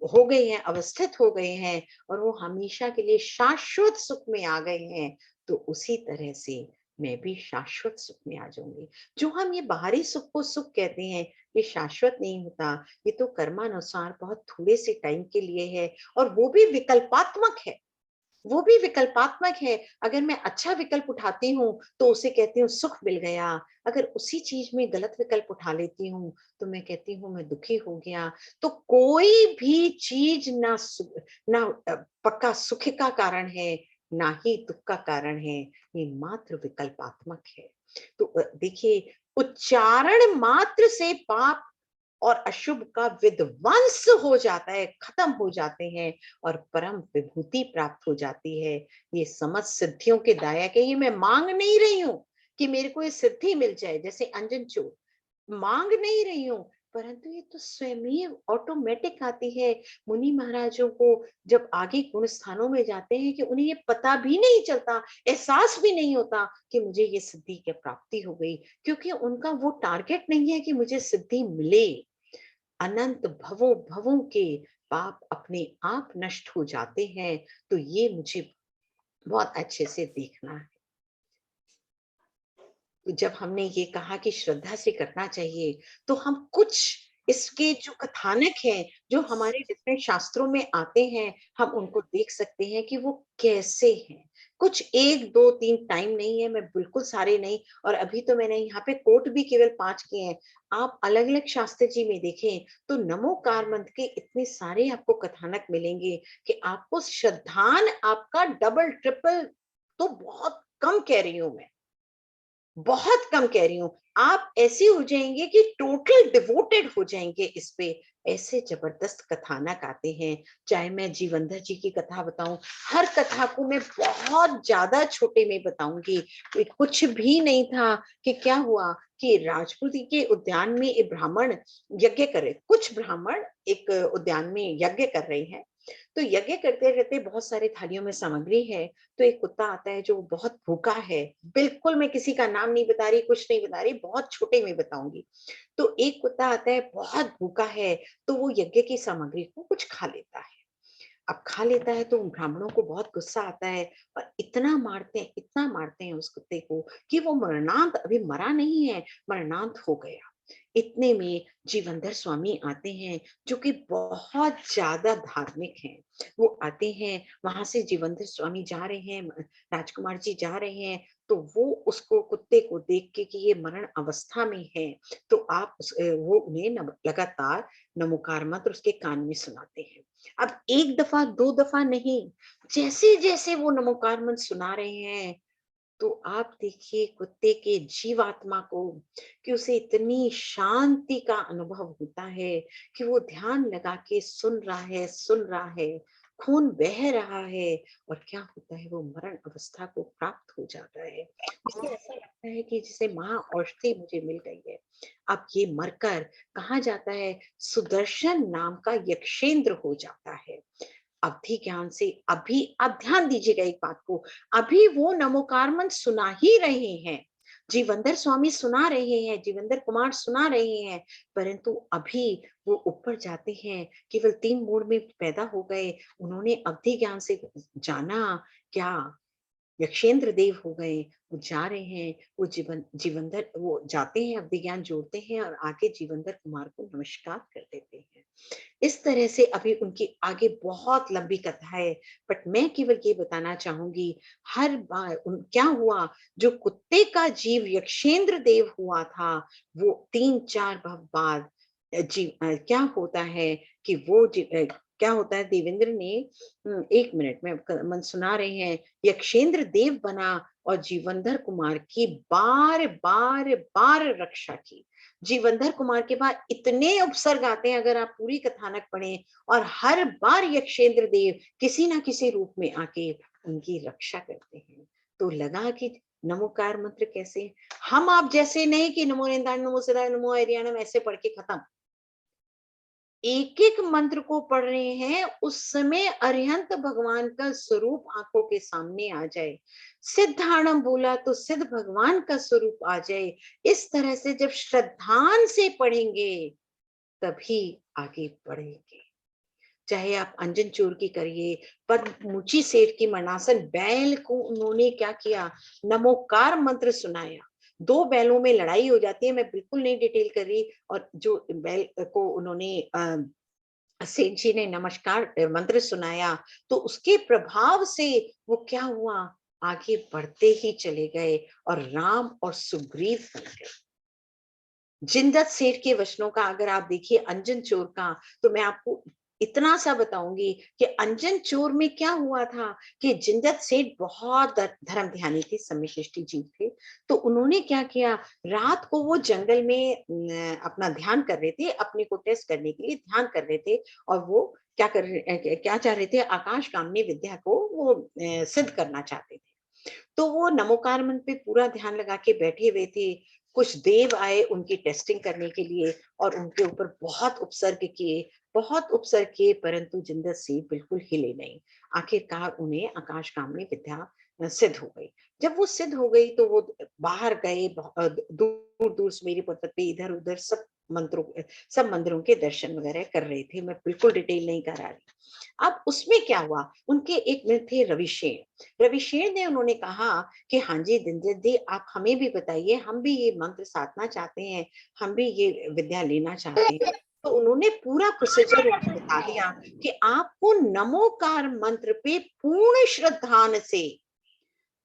हो गए हैं, अवस्थित हो गए हैं, और वो हमेशा के लिए शाश्वत सुख में आ गए हैं, तो उसी तरह से मैं भी शाश्वत सुख में आ जाऊंगी। जो हम ये बाहरी सुख को सुख कहते हैं, ये शाश्वत नहीं होता, ये तो कर्मानुसार बहुत थोड़े से टाइम के लिए है, और वो भी विकल्पात्मक है, वो भी विकल्पात्मक है। अगर मैं अच्छा विकल्प उठाती हूँ तो उसे कहती हूँ सुख मिल गया, अगर उसी चीज में गलत विकल्प उठा लेती हूँ तो मैं कहती हूँ मैं दुखी हो गया। तो कोई भी चीज ना पक्का सुख का कारण है, ना ही दुख का कारण है, ये मात्र विकल्पात्मक है। तो देखिए, उच्चारण मात्र से पाप और अशुभ का विध्वंस हो जाता है, खत्म हो जाते हैं, और परम विभूति प्राप्त हो जाती है। ये समझ सिद्धियों के दायक है। ये मैं मांग नहीं रही हूँ कि मेरे को ये सिद्धि मिल जाए, जैसे अंजन चोर मांग नहीं रही हूँ, परंतु ये तो स्वयं ही ऑटोमेटिक आती है। मुनि महाराजों को जब आगे गुण स्थानों में जाते हैं कि उन्हें ये पता भी नहीं चलता, एहसास भी नहीं होता कि मुझे ये सिद्धि की प्राप्ति हो गई, क्योंकि उनका वो टारगेट नहीं है कि मुझे सिद्धि मिले। अनंत भवों भवों के पाप अपने आप नष्ट हो जाते हैं, तो ये मुझे बहुत अच्छे से देखना है। तो जब हमने ये कहा कि श्रद्धा से करना चाहिए, तो हम कुछ इसके जो कथानक हैं, जो हमारे डिफरेंट शास्त्रों में आते हैं, हम उनको देख सकते हैं कि वो कैसे हैं। कुछ 1 2 3 टाइम नहीं है, मैं बिल्कुल सारे नहीं, और अभी तो मैंने यहाँ पे कोट भी केवल 5 किए हैं। आप अलग अलग शास्त्र जी में देखें तो नमोकार मंत्र के इतने सारे आपको कथानक मिलेंगे कि आपको श्रद्धान आपका डबल ट्रिपल, तो बहुत कम कह रही हूं मैं, बहुत कम कह रही हूं, आप ऐसे हो जाएंगे कि टोटल डिवोटेड हो जाएंगे इस पे। ऐसे जबरदस्त कथानक आते हैं। चाहे मैं जीवंधर जी की कथा बताऊं, हर कथा को मैं बहुत ज्यादा छोटे में बताऊंगी। कुछ भी नहीं था कि क्या हुआ कि राजपूती के उद्यान में एक ब्राह्मण यज्ञ कर रहे, कुछ ब्राह्मण एक उद्यान में यज्ञ कर रहे हैं। तो यज्ञ करते करते बहुत सारे थालियों में सामग्री है, तो एक कुत्ता आता है जो बहुत भूखा है। बिल्कुल मैं किसी का नाम नहीं बता रही, कुछ नहीं बता रही, बहुत छोटे में बताऊंगी। तो एक कुत्ता आता है, बहुत भूखा है, तो वो यज्ञ की सामग्री को कुछ खा लेता है। अब खा लेता है तो उन ब्राह्मणों को बहुत गुस्सा आता है, और इतना मारते हैं उस कुत्ते को कि वो मरणांत, अभी मरा नहीं है, मरणांत हो गया। इतने में जीवंधर स्वामी आते हैं, जो कि बहुत ज्यादा धार्मिक हैं। वो आते हैं, वहां से जीवंधर स्वामी जा रहे हैं, राजकुमार जी जा रहे हैं, तो वो उसको कुत्ते को देख के कि ये मरण अवस्था में है, तो वो उन्हें लगातार नमोकार मंत्र उसके कान में सुनाते हैं। अब 1 दफा 2 दफा नहीं, जैसे जैसे वो नमोकार मंत्र सुना रहे हैं, तो आप देखिए कुत्ते के जीवात्मा को कि उसे इतनी शांति का अनुभव होता है कि वो ध्यान लगा के सुन रहा है, खून बह रहा है, और क्या होता है वो मरण अवस्था को प्राप्त हो जाता है। उसे ऐसा लगता है कि जैसे महा औषधि मुझे मिल गई है। अब ये मरकर कहाँ जाता है, सुदर्शन नाम का यक्षेंद्र हो जाता है। अवधि ज्ञान से अभी आप ध्यान दीजिएगा एक बात को, अभी वो नमोकार मंत्र सुना ही रहे हैं, जीवंदर स्वामी सुना रहे हैं, जीवंदर कुमार सुना रहे हैं, परंतु अभी वो ऊपर जाते हैं, केवल 3 मूड में पैदा हो गए, उन्होंने अवधि ज्ञान से जाना, क्या यक्षेंद्र देव हो गए, वो जा रहे हैं, वो जीवंदर वो जाते हैं, अवधि ज्ञान जोड़ते हैं और आगे जीवंदर कुमार को नमस्कार कर देते हैं। इस तरह से अभी उनकी आगे बहुत लंबी कथा है, बट मैं केवल ये बताना चाहूंगी, हर बार क्या हुआ, जो कुत्ते का जीव यक्षेंद्र देव हुआ था, वो 3-4 भव बाद क्या होता है कि वो क्या होता है, देवेंद्र ने 1 मिनट में मन सुना रहे हैं, यक्षेंद्र देव बना और जीवंधर कुमार की बार बार बार रक्षा की। जीवंधर कुमार के बाद इतने उपसर्ग आते हैं अगर आप पूरी कथानक पढ़ें, और हर बार यक्षेंद्र देव किसी ना किसी रूप में आके उनकी रक्षा करते हैं। तो लगा कि नमोकार मंत्र कैसे, हम आप जैसे नहीं कि नमो निंदान नमो सदाय नमो हरियाणम ऐसे पढ़ के खत्म, एक एक मंत्र को पढ़ रहे हैं, उस समय अरिहंत भगवान का स्वरूप आंखों के सामने आ जाए, सिद्धाणम बोला तो सिद्ध भगवान का स्वरूप आ जाए। इस तरह से जब श्रद्धान से पढ़ेंगे तभी आगे बढ़ेंगे। चाहे आप अंजन चोर की करिए, पद्ममुचि सेठ की मरणासन बैल को उन्होंने क्या किया, नमोकार मंत्र सुनाया, 2 बैलों में लड़ाई हो जाती है, मैं बिल्कुल नहीं डिटेल कर रही, और जो बैल को उन्होंने सेठ जी ने नमस्कार मंत्र सुनाया, तो उसके प्रभाव से वो क्या हुआ, आगे बढ़ते ही चले गए और राम और सुग्रीव बन गए। जिंदत सेठ के वचनों का अगर आप देखिए अंजन चोर का, तो मैं आपको इतना सा बताऊंगी कि अंजन चोर में क्या हुआ था कि जिंदत सेठ बहुत धर्म ध्यानी थे, सम्यक जीव थे, तो उन्होंने क्या किया, रात को वो जंगल में अपना ध्यान कर रहे थे, अपने को टेस्ट करने के लिए ध्यान कर रहे थे, और वो क्या चाह रहे थे, आकाश कामनी विद्या को वो सिद्ध करना चाहते थे। तो वो नमोकार मंत्र पे पूरा ध्यान लगा के बैठे हुए थे। कुछ देव आए उनकी टेस्टिंग करने के लिए और उनके ऊपर बहुत उपसर्ग किए, परंतु जिंदत सेठ बिल्कुल हिले नहीं। आखिरकार उन्हें आकाश कामनी विद्या सिद्ध हो गई। जब वो सिद्ध हो गई तो वो बाहर गए, दूर दूर से मेरे पर्वत पे इधर उधर सब मंदिरों के दर्शन वगैरह कर रहे थे। मैं बिल्कुल डिटेल नहीं करा रही। अब उसमें क्या हुआ, उनके एक में थे रविशेर ने उन्होंने कहा कि हाँ जी दिनजत दी, आप हमें भी बताइए, हम भी ये मंत्र साधना चाहते हैं, हम भी ये विद्या लेना चाहते हैं। तो उन्होंने पूरा प्रोसीजर उनको बता दिया कि आपको नमोकार मंत्र पे पूर्ण श्रद्धान से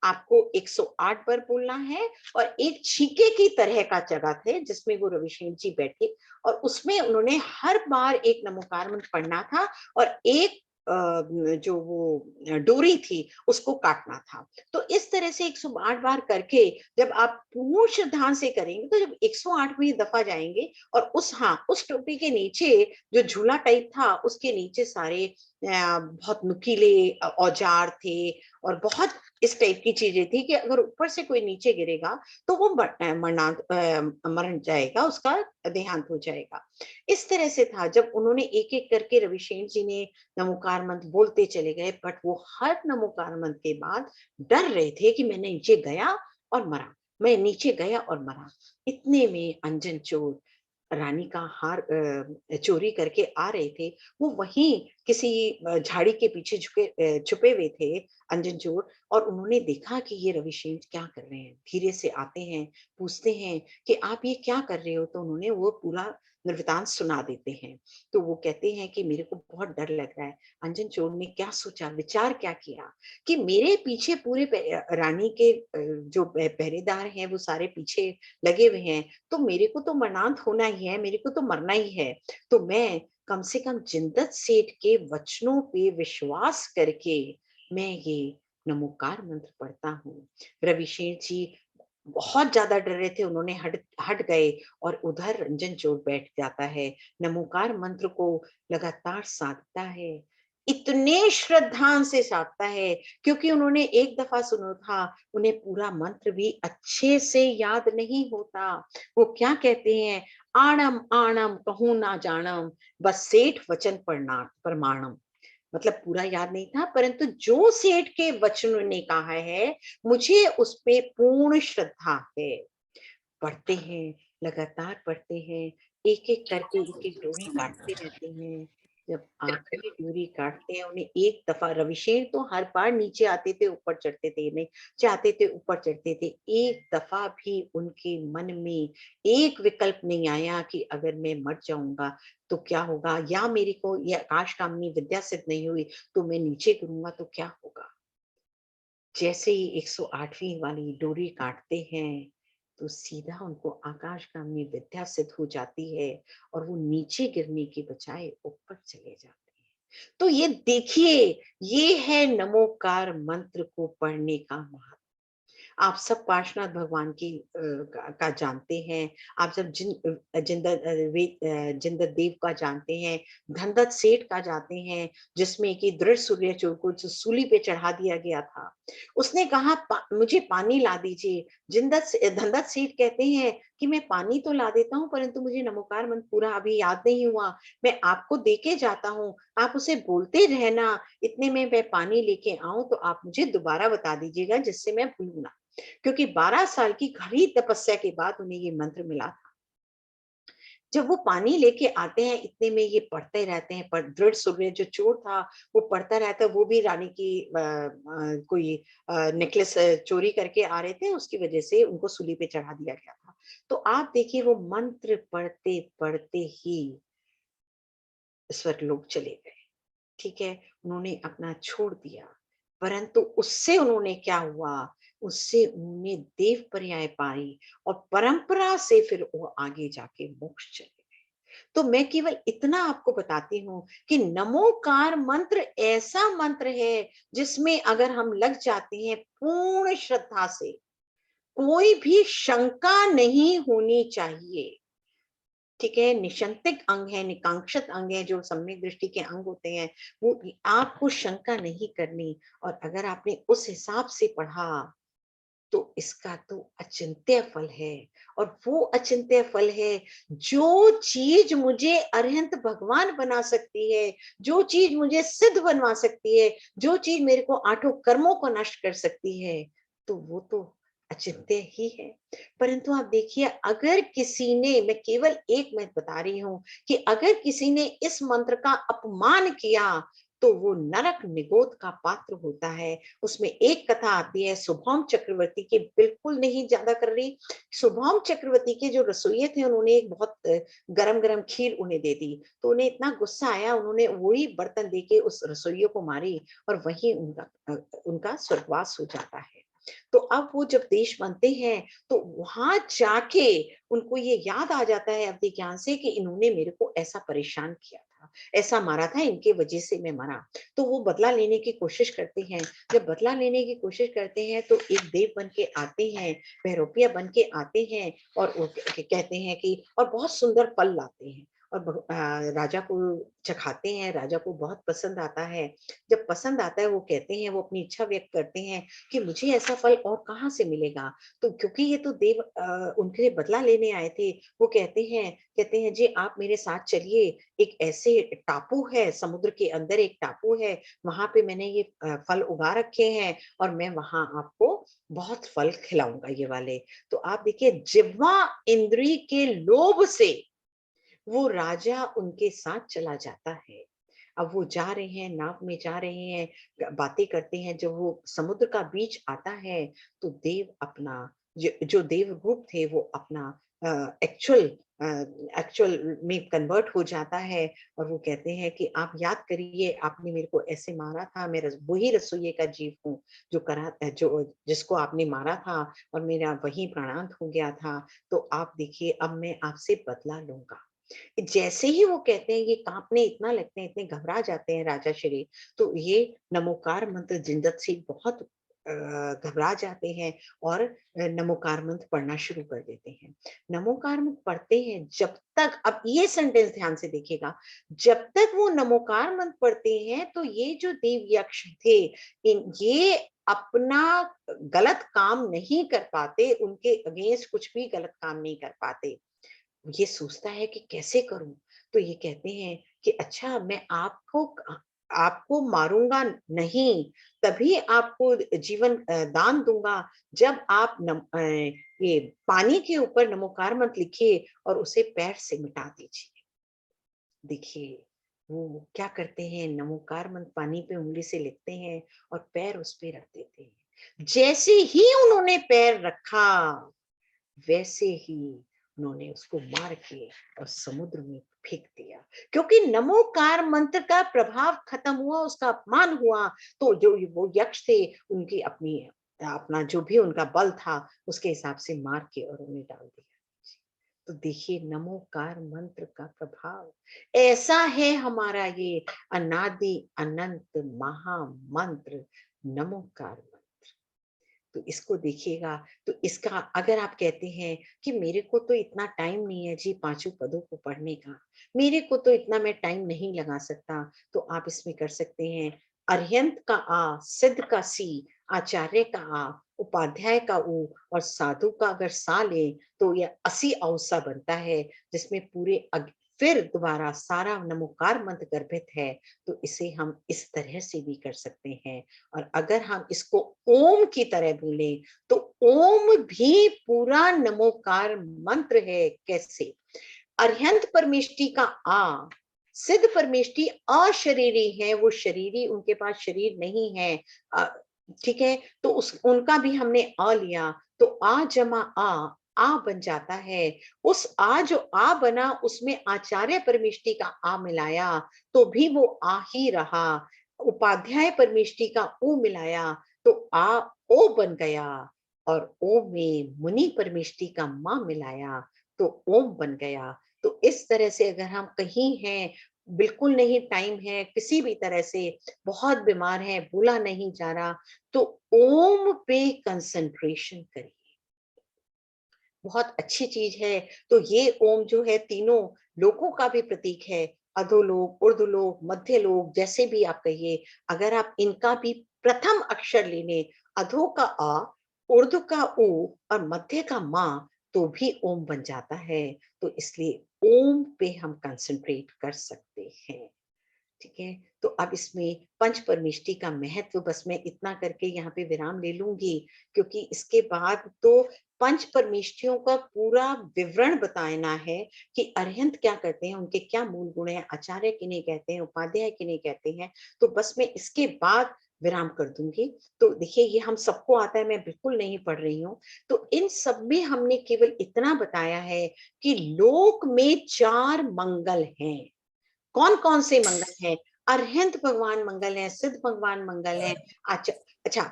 आपको 108 बार बोलना है, और एक छीके की तरह का जगह थे जिसमें वो रविशेर जी बैठे, और उसमें उन्होंने हर बार एक नमोकार मंत्र पढ़ना था, और एक जो वो डोरी थी उसको काटना था। तो इस तरह से 108 बार करके जब आप पूर्ण श्रद्धा से करेंगे, तो जब 108वीं दफा जाएंगे, और उस टोपी के नीचे जो झूला टाइप था उसके नीचे सारे बहुत नुकीले औजार थे, और बहुत इस टाइप की चीजें थी कि अगर ऊपर से कोई नीचे गिरेगा तो वो मर जाएगा, उसका देहांत हो जाएगा। इस तरह से था। जब उन्होंने एक एक करके रविशेर जी ने नमोकार मंत्र बोलते चले गए, बट वो हर नमोकार मंत्र के बाद डर रहे थे कि मैंने नीचे गया और मरा, मैं नीचे गया और मरा। इतने में अंजन चोर रानी का हार चोरी करके आ रहे थे, वो वहीं किसी झाड़ी के पीछे छुपे हुए थे अंजन चोर, और उन्होंने देखा कि ये रविशेर क्या कर रहे हैं। धीरे से आते हैं, पूछते हैं कि आप ये क्या कर रहे हो, तो उन्होंने वो पूरा वृतांत सुना देते हैं। तो वो कहते हैं कि मेरे को बहुत डर लग रहा है। अंजन चोर ने क्या सोचा, विचार क्या किया कि मेरे पीछे पूरे रानी के जो पहरेदार हैं वो सारे पीछे लगे हुए हैं, तो मेरे को तो मरणांत होना ही है, मेरे को तो मरना ही है, तो मैं कम से कम जिंदत सेठ के वचनों पे विश्वास करके मैं ये नमोकार मंत्र पढ़ता हूँ। रविशेर जी बहुत ज्यादा डर रहे थे, उन्होंने हट हट गए और उधर रंजन चोर बैठ जाता है, नमोकार मंत्र को लगातार साधता है, इतने श्रद्धा से साधता है क्योंकि उन्होंने एक दफा सुना था, उन्हें पूरा मंत्र भी अच्छे से याद नहीं होता। वो क्या कहते हैं, आणम आणम कहूं ना जानम, बस सेठ वचन प्रमाणम। मतलब पूरा याद नहीं था, परंतु जो सेठ के वचनों ने कहा है मुझे उस पे पूर्ण श्रद्धा है। पढ़ते हैं, लगातार पढ़ते हैं, एक एक करके एक एक डोरी काटते रहते हैं। जब आखिरी डोरी काटते हैं, उन्हें एक दफा, रविशेर तो हर बार नीचे आते थे ऊपर चढ़ते थे, नहीं चाहते थे ऊपर चढ़ते थे, एक दफा भी उनके मन में एक विकल्प नहीं आया कि अगर मैं मर जाऊंगा तो क्या होगा, या मेरे को ये आकाश कामनी विद्या सिद्ध नहीं हुई तो मैं नीचे गिरूंगा तो क्या होगा। जैसे ही 108वीं वाली डोरी काटते हैं तो सीधा उनको आकाश कामनी विद्या सिद्ध हो जाती है और वो नीचे गिरने की बजाय ऊपर चले जाते हैं। तो ये देखिए, ये है नमोकार मंत्र को पढ़ने का महत्व। आप सब पार्श्वनाथ भगवान की का जानते हैं, आप सब जिंदर देव का जानते हैं, धनदत्त सेठ का जानते हैं, जिसमें कि दृढ़ सूर्य चोर को सूली पे चढ़ा दिया गया था। उसने कहा मुझे पानी ला दीजिए। धनदत्त सेठ कहते हैं कि मैं पानी तो ला देता हूँ, परंतु मुझे नमोकार मंत्र पूरा अभी याद नहीं हुआ, मैं आपको देके जाता हूँ, आप उसे बोलते रहना, इतने में मैं पानी लेके आऊं तो आप मुझे दोबारा बता दीजिएगा जिससे मैं भूलूं ना। क्योंकि 12 साल की कड़ी तपस्या के बाद उन्हें ये मंत्र मिला था। जब वो पानी लेके आते हैं, इतने में ये पढ़ते रहते हैं, पर दृढ़ सूर्य जो चोर था वो पढ़ता रहता है, वो भी रानी की कोई नेकलेस चोरी करके आ रहे थे, उसकी वजह से उनको सूली पे चढ़ा दिया गया था। तो आप देखिए, वो मंत्र पढ़ते पढ़ते ही स्वर्गलोक चले गए। ठीक है, उन्होंने अपना छोड़ दिया, परंतु उससे उन्होंने क्या हुआ, उससे उन्हें देव पर्याय पाई और परंपरा से फिर वो आगे जाके मोक्ष चले गए। तो मैं केवल इतना आपको बताती हूँ कि नमोकार मंत्र ऐसा मंत्र है जिसमें अगर हम लग जाते हैं पूर्ण श्रद्धा से, कोई भी शंका नहीं होनी चाहिए। ठीक है, निशंतिक अंग है, निकांक्षित अंग है, जो सम्यक दृष्टि के अंग होते हैं, वो आपको शंका नहीं करनी। और अगर आपने उस हिसाब से पढ़ा तो इसका तो अचिंत्य फल है। और वो अचिंत्य फल है, जो चीज मुझे अरिहंत भगवान बना सकती है, जो चीज मुझे सिद्ध बनवा सकती है, जो चीज मेरे को आठों कर्मों को नष्ट कर सकती है, तो वो तो अचिंत्य ही है। परंतु आप देखिए, अगर किसी ने, मैं केवल एक मैं बता रही हूं कि अगर किसी ने इस मंत्र का अपमान किया तो वो नरक निगोद का पात्र होता है। उसमें एक कथा आती है सुभौम चक्रवर्ती की, बिल्कुल नहीं ज्यादा कर रही। सुभौम चक्रवर्ती के जो रसोइये थे, उन्होंने एक बहुत गरम गरम खीर उन्हें दे दी, तो उन्हें इतना गुस्सा आया, उन्होंने वही बर्तन देके उस रसोइये को मारी और वही उनका स्वर्गवास हो जाता है। तो अब वो जब देश बनते हैं तो वहां जाके उनको ये याद आ जाता है अवधि ज्ञान से कि इन्होंने मेरे को ऐसा परेशान किया था, ऐसा मारा था, इनके वजह से मैं मरा। तो वो बदला लेने की कोशिश करते हैं। जब बदला लेने की कोशिश करते हैं तो एक देव बन के आते हैं, बहरूपिया बन के आते हैं और वो कहते हैं कि, और बहुत सुंदर फल लाते हैं और राजा को चखाते हैं। राजा को बहुत पसंद आता है। जब पसंद आता है, वो कहते हैं, वो अपनी इच्छा व्यक्त करते हैं कि मुझे ऐसा फल और कहाँ से मिलेगा। तो क्योंकि ये तो देव उनके बदला लेने आए थे, वो कहते हैं जी आप मेरे साथ चलिए, एक ऐसे टापू है, समुद्र के अंदर एक टापू है, वहां पे मैंने ये फल उगा रखे हैं और मैं वहां आपको बहुत फल खिलाऊंगा ये वाले। तो आप देखिए, जिह्वा इंद्री के लोभ से वो राजा उनके साथ चला जाता है। अब वो जा रहे हैं, नाव में जा रहे हैं, बातें करते हैं, जब वो समुद्र का बीच आता है तो देव अपना जो देव रूप थे वो अपना एक्चुअल में कन्वर्ट हो जाता है। और वो कहते हैं कि आप याद करिए, आपने मेरे को ऐसे मारा था, मैं वही रसोइये का जीव हूँ जो जिसको आपने मारा था और मेरा वही प्राणांत हो गया था। तो आप देखिए, अब मैं आपसे बदला लूंगा। जैसे ही वो कहते हैं, ये कांपने इतना लगते हैं, इतने घबरा जाते हैं राजा श्री, तो ये नमोकार मंत्र जिंदत सिंह बहुत घबरा जाते हैं और नमोकार मंत्र पढ़ना शुरू कर देते हैं। नमोकार मंत्र पढ़ते हैं जब तक, अब ये सेंटेंस ध्यान से देखिएगा, जब तक वो नमोकार मंत्र पढ़ते हैं तो ये जो देव यक्ष थे, ये अपना गलत काम नहीं कर पाते, उनके अगेंस्ट कुछ भी गलत काम नहीं कर पाते। ये सोचता है कि कैसे करूं, तो ये कहते हैं कि अच्छा मैं आपको मारूंगा नहीं, तभी आपको जीवन दान दूंगा जब आप ये पानी के ऊपर नमोकार मंत्र लिखिए और उसे पैर से मिटा दीजिए। देखिए वो क्या करते हैं, नमोकार मंत्र पानी पे उंगली से लिखते हैं और पैर उस पे रख देते हैं। जैसे ही उन्होंने पैर रखा, वैसे ही उन्होंने उसको मार के और समुद्र में फेंक दिया, क्योंकि नमोकार मंत्र का प्रभाव खत्म हुआ, उसका अपमान हुआ। तो जो वो यक्ष थे, उनकी अपना जो भी उनका बल था, उसके हिसाब से मार के और उन्हें डाल दिया। तो देखिए नमोकार मंत्र का प्रभाव ऐसा है, हमारा ये अनादि अनंत महामंत्र नमोकार मंत्र। तो इसको देखिएगा, तो इसका अगर आप कहते हैं कि मेरे को तो इतना टाइम नहीं है जी पांचों पदों को पढ़ने का, मेरे को तो इतना मैं टाइम नहीं लगा सकता, तो आप इसमें कर सकते हैं अरिहंत का आ, सिद्ध का सी, आचार्य का आ, उपाध्याय का ऊ और साधु का अगर सा ले तो यह 80 औसा बनता है, जिसमें पूरे फिर दोबारा सारा नमोकार मंत्र गर्भित है। तो इसे हम इस तरह से भी कर सकते हैं। और अगर हम इसको ओम की तरह बोले तो ओम भी पूरा नमोकार मंत्र है। कैसे? अरिहंत परमेष्टि का आ, सिद्ध परमेष्टि अशरीरी है, वो शरीरी, उनके पास शरीर नहीं है, ठीक है, तो उनका भी हमने आ लिया, तो आ जमा आ बन जाता है। उस आ जो आ बना, उसमें आचार्य परमेष्टि का आ मिलाया तो भी वो आ ही रहा। उपाध्याय परमेष्टि का ऊ मिलाया तो आ ओ बन गया, और ओ में मुनि परमेष्टि का मां मिलाया तो ओम बन गया। तो इस तरह से अगर हम कहीं हैं, बिल्कुल नहीं टाइम है, किसी भी तरह से बहुत बीमार है, बोला नहीं जा रहा, तो ओम पे कंसंट्रेशन करिए, बहुत अच्छी चीज है। तो ये ओम जो है तीनों लोकों का भी प्रतीक है, अधोलोक, ऊर्ध्वलोक, मध्य लोक, जैसे भी आप कहिए। अगर आप इनका भी प्रथम अक्षर लेने, अधो का आ, ऊर्ध्व का ऊ और मध्य का मां, तो भी ओम बन जाता है। तो इसलिए ओम पे हम कंसंट्रेट कर सकते हैं। ठीक है, तो अब इसमें पंच परमेष्टि का महत्व बस मैं इतना करके यहाँ पे विराम ले लूंगी, क्योंकि इसके बाद तो पंच परमेष्टियों का पूरा विवरण बताना है कि अरिहंत क्या करते हैं, उनके क्या मूल गुण हैं, आचार्य किन्हें कहते हैं, उपाध्याय किन्हें कहते हैं। तो बस मैं इसके बाद विराम कर दूंगी। तो देखिए ये हम सबको आता है, मैं बिल्कुल नहीं पढ़ रही हूँ। तो इन सब में हमने केवल इतना बताया है कि लोक में 4 मंगल हैं। कौन कौन से मंगल हैं? अरिहंत भगवान मंगल है, सिद्ध भगवान मंगल है। अच्छा,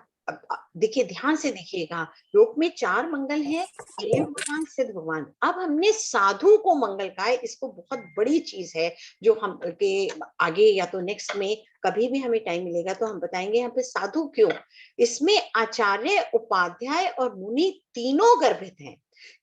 देखिए ध्यान से देखिएगा, लोक में 4 मंगल हैं, अरिहंत भगवान, सिद्ध भगवान। अब हमने साधु को मंगल कहा है, इसको बहुत बड़ी चीज है जो हम के आगे या तो नेक्स्ट में कभी भी हमें टाइम मिलेगा तो हम बताएंगे यहाँ पे साधु क्यों। इसमें आचार्य, उपाध्याय और मुनि तीनों गर्भित हैं,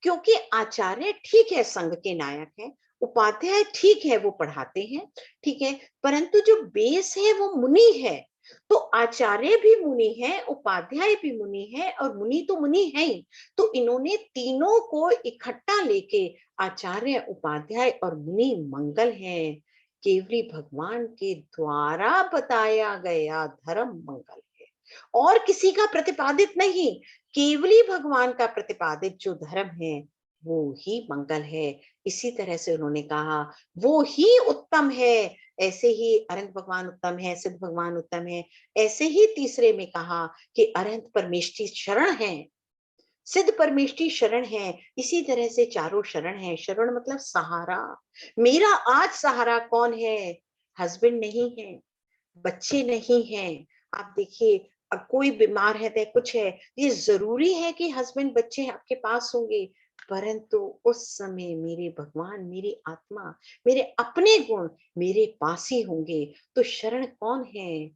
क्योंकि आचार्य ठीक है संघ के नायक है, उपाध्याय ठीक है वो पढ़ाते हैं, ठीक है, परंतु जो बेस है वो मुनि है। तो आचार्य भी मुनि है, उपाध्याय भी मुनि है, और मुनि तो मुनि है ही। तो इन्होंने तीनों को इकट्ठा लेके आचार्य, उपाध्याय और मुनि मंगल हैं। केवली भगवान के द्वारा बताया गया धर्म मंगल है, और किसी का प्रतिपादित नहीं, केवली भगवान का प्रतिपादित जो धर्म है वो ही मंगल है। इसी तरह से उन्होंने कहा वो ही उत्तम है, ऐसे ही अरिहंत भगवान उत्तम है, सिद्ध भगवान उत्तम है। ऐसे ही तीसरे में कहा कि अरिहंत परमेष्टि शरण है, सिद्ध परमेष्टि शरण है। इसी तरह से चारों शरण है। शरण मतलब सहारा। मेरा आज सहारा कौन है? हस्बैंड नहीं है, बच्चे नहीं हैं। आप देखिए, अब कोई बीमार है तो कुछ है, ये जरूरी है कि हस्बैंड बच्चे आपके पास होंगे? परंतु उस समय मेरे भगवान, मेरी आत्मा, मेरे अपने गुण मेरे पास ही होंगे। तो शरण कौन है?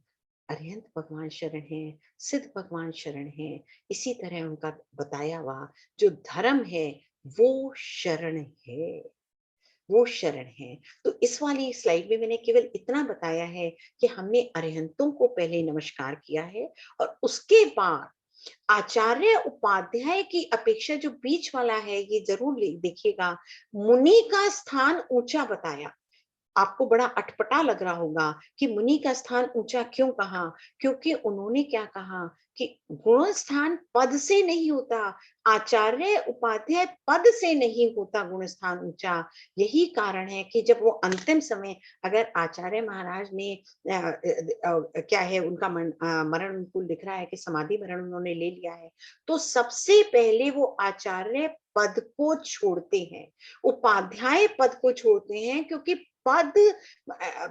अरिहंत भगवान शरण है, सिद्ध भगवान शरण है। इसी तरह उनका बताया हुआ जो धर्म है वो शरण है, वो शरण है। तो इस वाली स्लाइड में मैंने केवल इतना बताया है कि हमने अरिहंतों को पहले नमस्कार किया है और उसके बाद आचार्य उपाध्याय की अपेक्षा जो बीच वाला है ये जरूर देखिएगा, मुनि का स्थान ऊंचा बताया। आपको बड़ा अटपटा लग रहा होगा कि मुनि का स्थान ऊंचा क्यों कहा, क्योंकि उन्होंने क्या कहा कि गुण स्थान पद से नहीं होता, आचार्य उपाध्याय पद से नहीं होता गुण स्थान ऊंचा। यही कारण है कि जब वो अंतिम समय अगर आचार्य महाराज ने क्या है उनका मरण उनको लिख रहा है कि समाधि मरण उन्होंने ले लिया है, तो सबसे पहले वो आचार्य पद को छोड़ते हैं, उपाध्याय पद को छोड़ते हैं, क्योंकि पद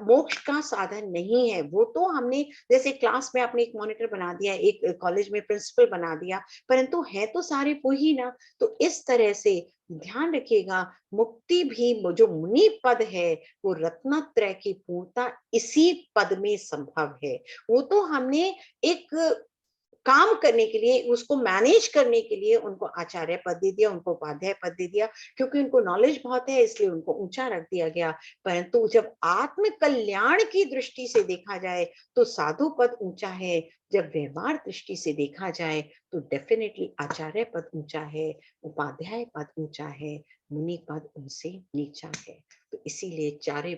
मोक्ष का साधन नहीं है। वो तो हमने जैसे क्लास में आपने एक मॉनिटर बना दिया, एक कॉलेज में प्रिंसिपल बना दिया, परंतु है तो सारे वो ही ना। तो इस तरह से ध्यान रखिएगा, मुक्ति भी जो मुनि पद है वो रत्नत्रय की पूर्णता इसी पद में संभव है। वो तो हमने एक काम करने के लिए, उसको मैनेज करने के लिए उनको आचार्य पद दे दिया, उनको उपाध्याय पद दे दिया, क्योंकि उनको नॉलेज बहुत है इसलिए उनको ऊंचा रख दिया गया। परंतु जब आत्म कल्याण की दृष्टि से देखा जाए तो साधु पद ऊंचा है, जब व्यवहार दृष्टि से देखा जाए तो डेफिनेटली आचार्य पद ऊंचा है, उपाध्याय पद ऊंचा है, मुनि पद उनसे नीचा है। तो इसीलिए चारे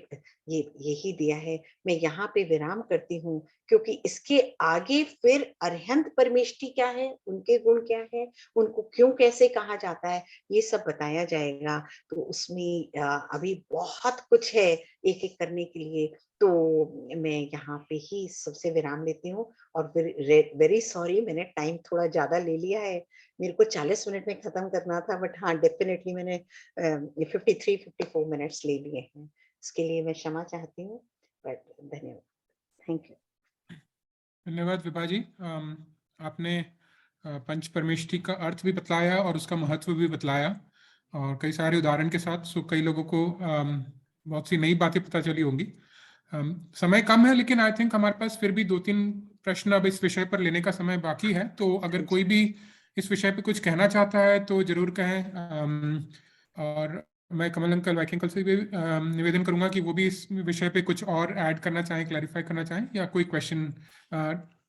ये यही दिया है। मैं यहाँ पे विराम करती हूँ, क्योंकि इसके आगे फिर अरिहंत परमेष्ठी क्या है, उनके गुण क्या है, उनको क्यों कैसे कहा जाता है, ये सब बताया जाएगा। तो उसमें अभी बहुत कुछ है एक एक करने के लिए। तो मैं यहाँ पे ही सबसे विराम लेती हूँ और वेरी सॉरी मैंने टाइम थोड़ा ज्यादा ले लिया है। मेरे को 40 मिनट में खत्म करना था, बट हाँ डेफिनेटली मैंने 53-54 मिनट्स ले लिए हैं। इसके लिए मैं क्षमा चाहती हूँ, बट धन्यवाद, थैंक यू। धन्यवाद विभा जी। आपने पंच परमेष्ठी का अर्थ भी बतलाया और उसका महत्व भी बतलाया और कई सारे उदाहरण के साथ। सो कई लोगों को बहुत सी नई बातें पता चली होंगी। समय कम है, लेकिन आई थिंक हमारे पास फिर भी 2-3 प्रश्न अब इस विषय पर लेने का समय बाकी है। तो अगर कोई भी इस विषय पे कुछ कहना चाहता है तो जरूर कहें। और मैं कमल अंकल, वाइकी अंकल से भी निवेदन करूंगा कि वो भी इस विषय पे कुछ और ऐड करना चाहें, क्लैरिफाई करना चाहें, या कोई क्वेश्चन।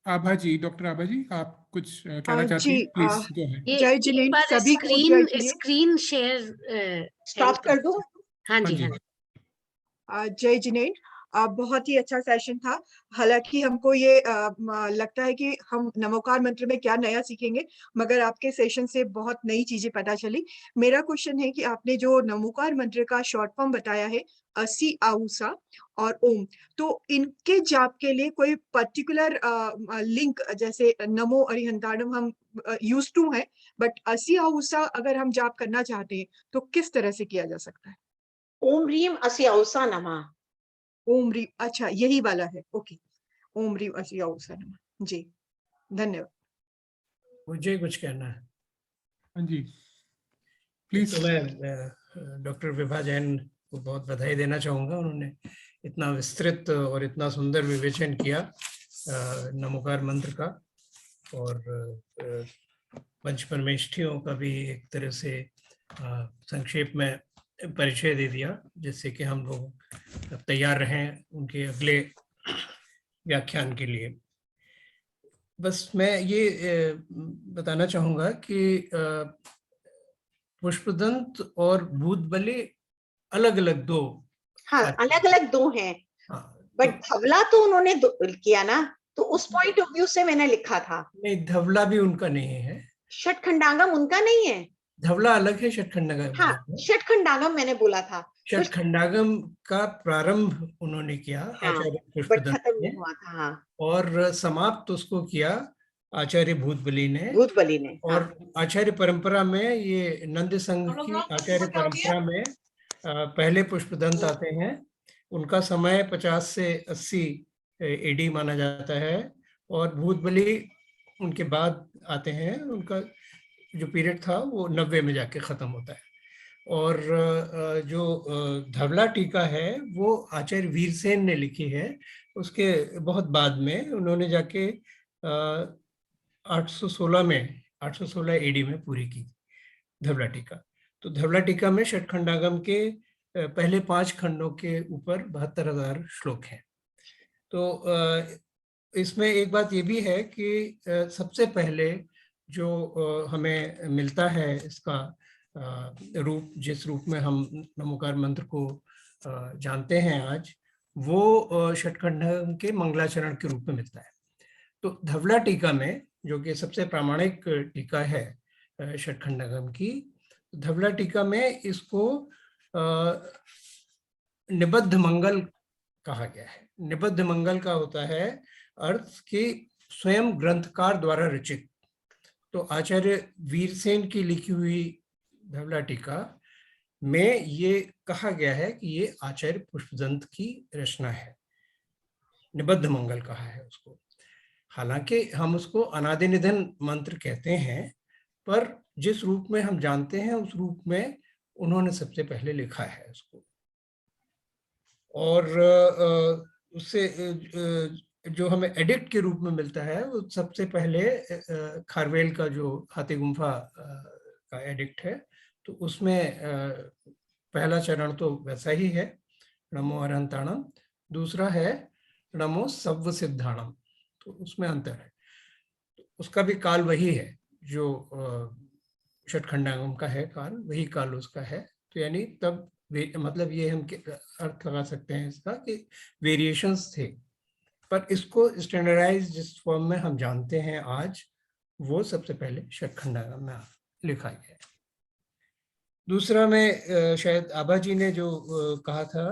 आभा जी, डॉक्टर आभा जी, आप कुछ कहना चाहती जी, हैं? Please go ahead. ये जय एक जिनेंद्र, बार सभी को जय जिनेंद्र। स्क्रीन शेयर स्टॉप कर दो। हाँ हाँ जी, जी। हाँ। जय जिनेंद्र। बहुत ही अच्छा सेशन था। हालांकि हमको ये लगता है कि हम नमोकार मंत्र में क्या नया सीखेंगे, मगर आपके सेशन से बहुत नई चीजें पता चली। मेरा क्वेश्चन है कि आपने जो नमोकार मंत्र का शॉर्ट फॉर्म बताया है, असी आउसा और ओम, तो इनके जाप के लिए कोई पर्टिकुलर लिंक, जैसे नमो अरिहंताणम हम यूज टू है, बट असी आउसा अगर हम जाप करना चाहते हैं तो किस तरह से किया जा सकता है? ओम ह्रीम अस्य औसा नमः। ओम रीम, अच्छा यही वाला है, ओके। ओम रीम असी औसा नमः। जी, धन्यवाद। मुझे कुछ कहना है। हाँ जी, एक प्लीज। तो मैं डॉक्टर विभा जैन को बहुत बधाई देना चाहूँगा। उन्होंने इतना विस्तृत और इतना सुंदर विवेचन किया नमोकार मंत्र का, और पंच परमेष्ठियों का भी एक तरह से संक्षेप में परिचय दे दिया, जिससे कि हम लोग तैयार रहें उनके अगले व्याख्यान के लिए। बस मैं ये बताना चाहूँगा कि पुष्पदंत और भूतबली अलग अलग दो। हाँ, अलग अलग दो हैं, हाँ, बट धवला तो उन्होंने किया ना, तो उस पॉइंट ऑफ व्यू से मैंने लिखा था। नहीं, धवला भी उनका नहीं है। षटखंडागम उनका नहीं है। धवला अलग है, षटखंडागम हाँ, अलग है। षटखंडागम मैंने बोला था। तो षटखंडागम का प्रारंभ उन्होंने किया हाँ, आचार्य बट पुष्पदंत खत्म ने, नहीं हुआ था। हाँ, और समाप्त उसको किया आचार्य भूतबली ने। भूतबली ने। हाँ, और आचार्य परंपरा में, ये नंद संघ की आचार्य परंपरा में पहले पुष्पदंत आते हैं। उनका समय 50 से 80 एडी माना जाता है, और भूतबली उनके बाद आते हैं। उनका जो पीरियड था वो 90 में जाके खत्म होता है। और जो धवला टीका है वो आचार्य वीरसेन ने लिखी है, उसके बहुत बाद में उन्होंने जाके 816 एडी में पूरी की धवला टीका। तो धवला टीका में षटखंडागम के पहले 5 खंडों के ऊपर 72,000 श्लोक हैं। तो इसमें एक बात ये भी है कि सबसे पहले जो हमें मिलता है इसका रूप, जिस रूप में हम नमोकार मंत्र को जानते हैं आज, वो षटखंडागम के मंगलाचरण के रूप में मिलता है। तो धवला टीका में, जो कि सबसे प्रामाणिक टीका है षटखंडागम की, धवला टीका में इसको निबद्ध मंगल कहा गया है। निबद्ध मंगल का होता है अर्थ कि स्वयं ग्रंथकार द्वारा रचित। तो आचार्य वीरसेन की लिखी हुई धवला टीका में ये कहा गया है कि ये आचार्य पुष्पदंत की रचना है, निबद्ध मंगल कहा है उसको। हालांकि हम उसको अनादि निधन मंत्र कहते हैं, पर जिस रूप में हम जानते हैं उस रूप में उन्होंने सबसे पहले लिखा है उसको। और उससे जो हमें एडिक्ट के रूप में मिलता है वो सबसे पहले खारवेल का जो हाथी गुम्फा का एडिक्ट है, तो उसमें पहला चरण तो वैसा ही है, नमो अरहंताणम। दूसरा है नमो सव्व सिद्धाणम, तो उसमें अंतर है। तो उसका भी काल वही है जो षटखंडागम का है, काल वही काल उसका है। तो यानी तब मतलब ये हम अर्थ लगा सकते हैं इसका कि वेरिएशंस थे, पर इसको स्टैंडर्डाइज जिस फॉर्म में हम जानते हैं आज, वो सबसे पहले षटखंडागम में लिखा गया है। दूसरा में शायद आभा जी ने जो कहा था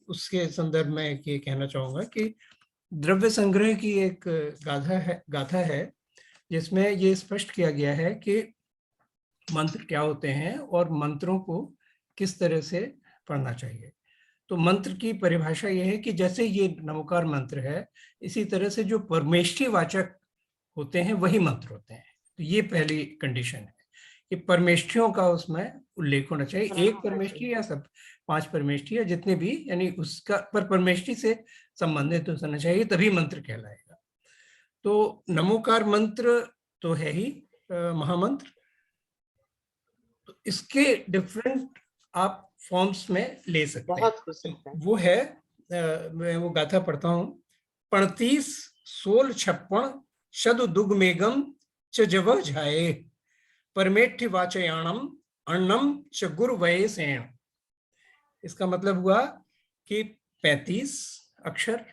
उसके संदर्भ में ये कहना चाहूँगा कि द्रव्य संग्रह की एक गाथा है जिसमें ये स्पष्ट किया गया है कि मंत्र क्या होते हैं और मंत्रों को किस तरह से पढ़ना चाहिए। तो मंत्र की परिभाषा यह है कि जैसे ये नमोकार मंत्र है, इसी तरह से जो परमेष्ठी वाचक होते हैं वही मंत्र होते हैं। तो ये पहली कंडीशन है कि परमेष्ठियों का उसमें उल्लेख होना चाहिए। एक परमेष्ठी या सब 5 परमेष्ठी या जितने भी, यानी उसका पर परमेष्ठी से संबंधित होना चाहिए, तभी मंत्र कहलाएगा। तो नमोकार मंत्र तो है ही महामंत्र। तो इसके डिफरेंट आप फॉर्म्स में ले सकते हैं। बहुत हो सकता है। वो है, मैं वो गाथा पढ़ता हूँ। 35 16 56 शद दुग मेघम च जव झाए परमेठि वाचयाणम अन्नम च गुरु वये सेण। इसका मतलब हुआ कि 35 अक्षर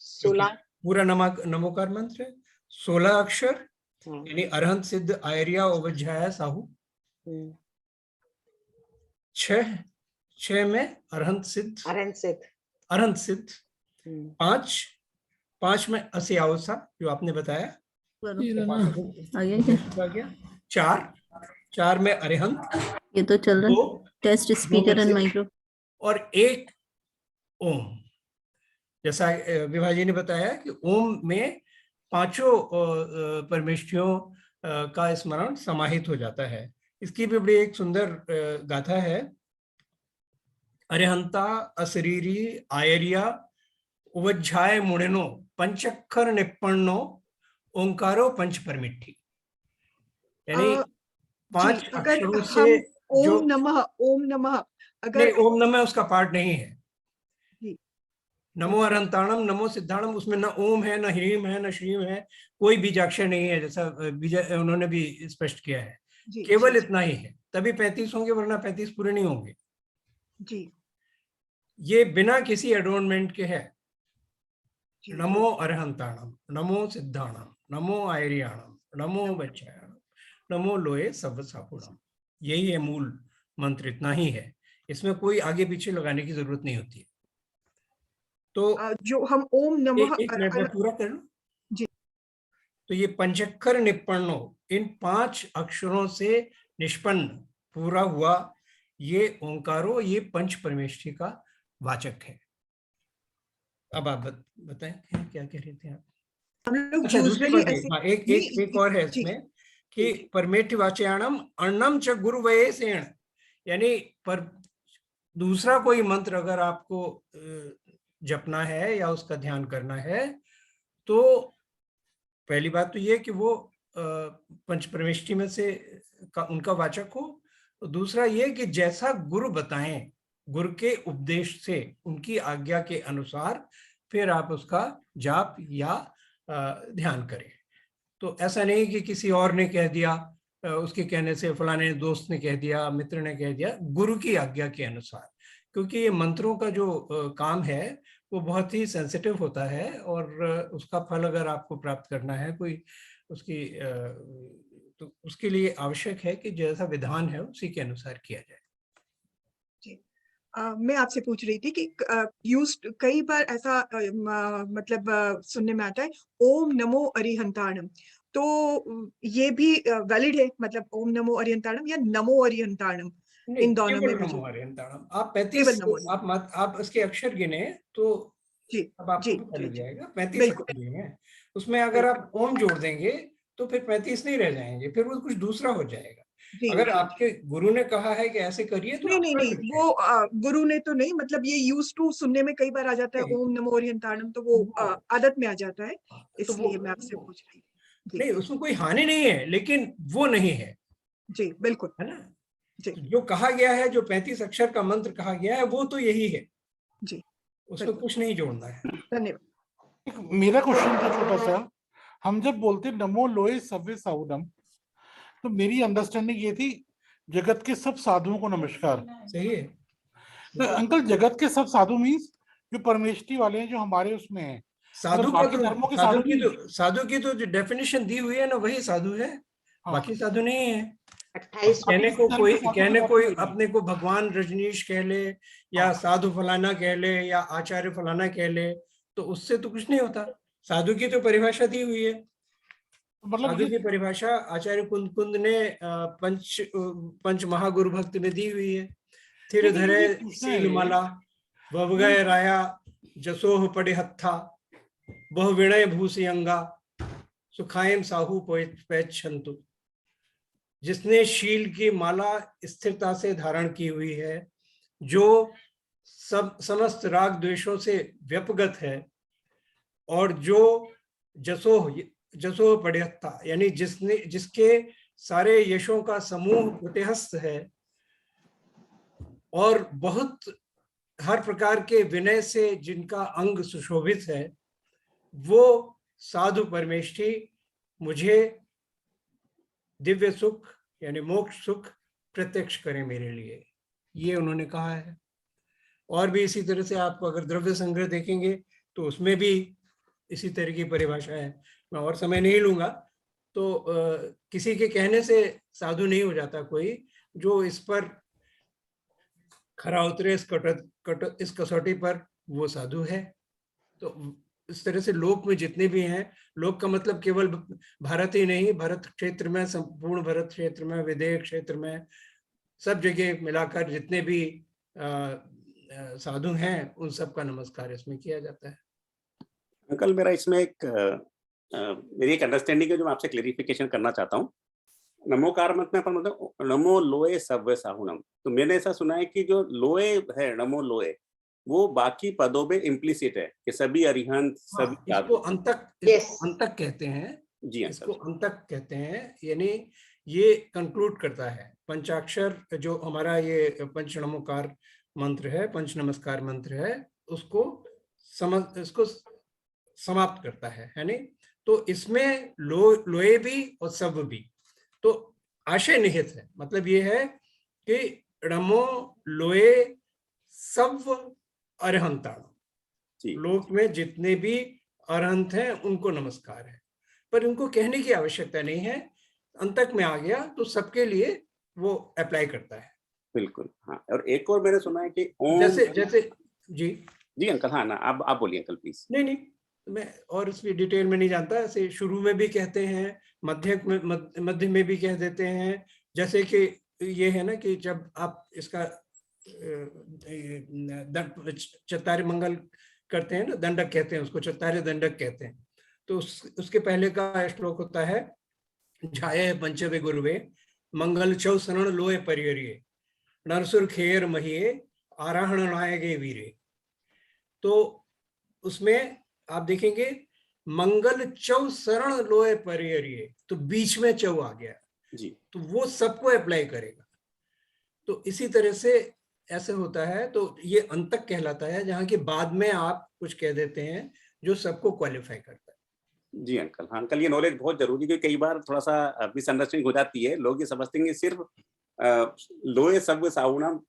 16 पूरा नमोकार मंत्र है, 16 अक्षर यानी अरहंत सिद्ध आयरिया ओवज्झाया साहू, 6 में अरहंत सिद्ध, 5 में असियावसा जो आपने बताया, 4 में अरिहंत, ये तो चल रहा है टेस्ट स्पीकर एंड माइक्रो, और 1 ओम। जैसा विभा जी ने बताया कि ओम में 5 परमेष्ठियों का स्मरण समाहित हो जाता है। इसकी भी बड़ी एक सुंदर गाथा है। अरिहंता अशरीरी आयरिया उवज्झाय मुणिनो पंचक्षर निपन्नो ओंकारो पंच परमिट्ठी। यानी 5 अक्षरों से ओम नमः अगर ओम नमः उसका पार्ट नहीं है। नमो अरहंताणम नमो सिद्धाणम, उसमें न ओम है, न ह्रीम है, न श्रीम है, कोई बीजाक्षर नहीं है, जैसा उन्होंने भी स्पष्ट किया है। केवल इतना ही है, तभी 35 होंगे, वरना 35 पूरे नहीं होंगे जी। ये बिना किसी एडोर्नमेंट के है। नमो अरहंताणम नमो सिद्धाणम नमो आयरियाणम नमो बच्चायाणम नमो लोए सव सापुणम। यही है मूल मंत्र, इतना ही है, इसमें कोई आगे पीछे लगाने की जरूरत नहीं होती है। तो जो हम ओम नमः एक मिनट में पूरा कर लो जी। तो ये पंचक्षर निपन्नो, इन 5 अक्षरों से निष्पन्न पूरा हुआ ये ओंकारो, ये पंच परमेष्ठी का वाचक है। अब आप बताएं क्या कह रहे थे आप? हम लोग अच्छा, दूसरी बात एक और है इसमें कि परमेष्टि वाचयाणम अन्नम च गुरुवये सेण, यानी पर दूसरा कोई मंत्र अगर आपको जपना है या उसका ध्यान करना है तो पहली बात तो ये कि वो पंच परमेष्टि में से उनका वाचक हो। तो दूसरा ये कि जैसा गुरु बताएं, गुरु के उपदेश से, उनकी आज्ञा के अनुसार फिर आप उसका जाप या ध्यान करें। तो ऐसा नहीं कि किसी और ने कह दिया, उसके कहने से, फलाने दोस्त ने कह दिया, मित्र ने कह दिया, गुरु की आज्ञा के अनुसार। क्योंकि ये मंत्रों का जो काम है वो बहुत ही सेंसिटिव होता है और उसका फल अगर आपको प्राप्त करना है कोई उसकी तो उसके लिए आवश्यक है कि जैसा विधान है उसी के अनुसार किया जाए। मैं आपसे पूछ रही थी कि कई बार ऐसा मतलब सुनने में आता है ओम नमो अरिहंताणम, तो ये भी वैलिड है, मतलब ओम नमो अरिहंताणम या नमो अरिहंताणम, इन दोनों में नमो अरिहंताणम। आप 35 केवल नमो, आप इसके अक्षर गिने तो जी अब आपको जी पता लग जी, जाएगा। 35 बिल्कुल अक्षर गिने हैं, उसमें अगर आप ओम जोड़ देंगे तो फिर 35 नहीं रह जाएंगे, फिर वो कुछ दूसरा हो जाएगा। जी अगर जी। आपके गुरु ने कहा है कि ऐसे करिए तो नहीं आप नहीं कर नहीं, सकते वो गुरु ने तो नहीं, मतलब ये यूज टू सुनने में कई बार आ जाता है हैं। ओम नमो अरिहंताणम, तो वो आदत में आ जाता है, तो वो इसलिए मैं आपसे पूछ रही थी। नहीं, उसमें कोई हानि नहीं है, लेकिन वो नहीं है, जी बिल्कुल, है ना। जी जो कहा गया है, जो 35 अक्षर का मंत्र कहा गया है, वो तो यही है, जी, उसमें बिल्कुल, कुछ नहीं जोड़ना है। धन्यवाद। मेरा क्वेश्चन था छोटा सा, हम जब बोलते नमो लोए सव्वे साउदम, तो मेरी अंडरस्टैंडिंग ये थी जगत के सब साधुओं को नमस्कार। सही है। तो अंकल जगत के सब साधु मीन्स जो परमेष्टि वाले हैं, जो हमारे उसमें हैं, साधु का बाकी तो धर्मों के साधु नहीं। साधु की तो जो डेफिनेशन दी हुई है ना, वही साधु है, हाँ। बाकी साधु नहीं है। 28 बाकी किसी धर्म के साधु की कहने बात कोई नहीं है। अपने को भगवान रजनीश कह ले या हाँ। साधु फलाना कह ले या आचार्य फलाना कह ले, तो उससे तो कुछ नहीं होता। साधु की तो परिभाषा दी हुई है। मतलब साधु ये की परिभाषा आचार्य कुंद ने पंच महागुरु भक्त में दी हुई है। थिर लेकिन धरे मुझे पूछना है सील माला, वह गए राया जसोह पड़े हत्था, वह विनय भूसी अंगा, सुखायम साहू पैच्छन्तु। जिसने शील की माला स्थिरता से धारण की हुई है, जो समस्त राग द्वेषों से व्यपगत है, और जो जसोह पड़हत्था, यानी जिसके सारे यशों का समूह प्रतिहस्त है, और बहुत हर प्रकार के विनय से जिनका अंग सुशोभित है, वो साधु परमेष्ठी मुझे दिव्य सुख यानी मोक्ष सुख प्रत्यक्ष करें मेरे लिए, ये उन्होंने कहा है। और भी इसी तरह से आप अगर द्रव्य संग्रह देखेंगे तो उसमें भी इसी तरह की परिभाषा है। मैं और समय नहीं लूंगा। तो किसी के कहने से साधु नहीं हो जाता कोई, जो इस पर खरा उतरे इस कसौटी पर, वो साधु है। तो इस तरह से लोक में जितने भी हैं, लोक का मतलब केवल भारत ही नहीं, भारत क्षेत्र में, संपूर्ण भारत क्षेत्र में, विदेश क्षेत्र में, सब जगह मिलाकर जितने भी साधु हैं, उन सब का नमस्कार इसमें किया जाता है। अंकल मेरा इसमें मेरी एक अंडरस्टैंडिंग है जो मैं आपसे क्लेरिफिकेशन करना चाहता हूँ। नमोकार मत में अपन मतलब नमो लोए सव्य साहुनम, तो मैंने ऐसा सुना है कि जो लोए है, नमो लोए, वो बाकी पदों में इम्प्लिसिट है कि सभी अरिहंत सभी इसको अंतक कहते हैं। जी हाँ, इसको अंतक कहते हैं, यानी ये कंक्लूड करता है। पंचाक्षर जो हमारा ये पंच नमोकार मंत्र है, पंच नमस्कार मंत्र है, इसको समाप्त करता है नहीं। तो इसमें लोए भी और सव भी, तो आशय निहित है। मतलब ये है कि नमो लोए सव अरहंताणम, लोक में जितने भी अरहंत हैं उनको नमस्कार है, पर उनको कहने की आवश्यकता नहीं है। अंतक में आ गया तो सबके लिए वो अप्लाई करता है। बिल्कुल, हाँ। और एक और मैंने सुना है कि ओम जैसे जी अंकल, हाँ ना, आप बोलिए अंकल प्लीज। नहीं, मैं और इसमें डिटेल में नहीं जानता। ऐसे शुरू में भी कहते हैं, मध्य में भी कह देते हैं। जैसे कि ये है ना कि जब आप इसका चत्तारे मंगल करते हैं ना, दंडक कहते हैं उसको, चत्तारे दंडक कहते हैं। तो उसके पहले का श्लोक होता है झाये पंचवे गुरुवे मंगल चौ शरण लोए परिहरिये नरसुर खेर महिये आराहण नायगे वीरे। तो उसमें आप देखेंगे मंगल चौ शरण लोए परिहरिये, तो बीच में चौ आ गया जी। तो वो सबको अप्लाई करेगा। तो इसी तरह से ऐसे होता है, तो ये अंतक कहलाता है, जहां के बाद में आप कुछ कह देते हैं जो सबको क्वालिफाई करता है। जी अंकल, हाँ अंकल, ये नॉलेज बहुत जरूरी है, कई बार थोड़ा सा मिसअंडरस्टैंडिंग हो जाती है। लोग ये समझते हैं कि सिर्फ लोए सब साहुणम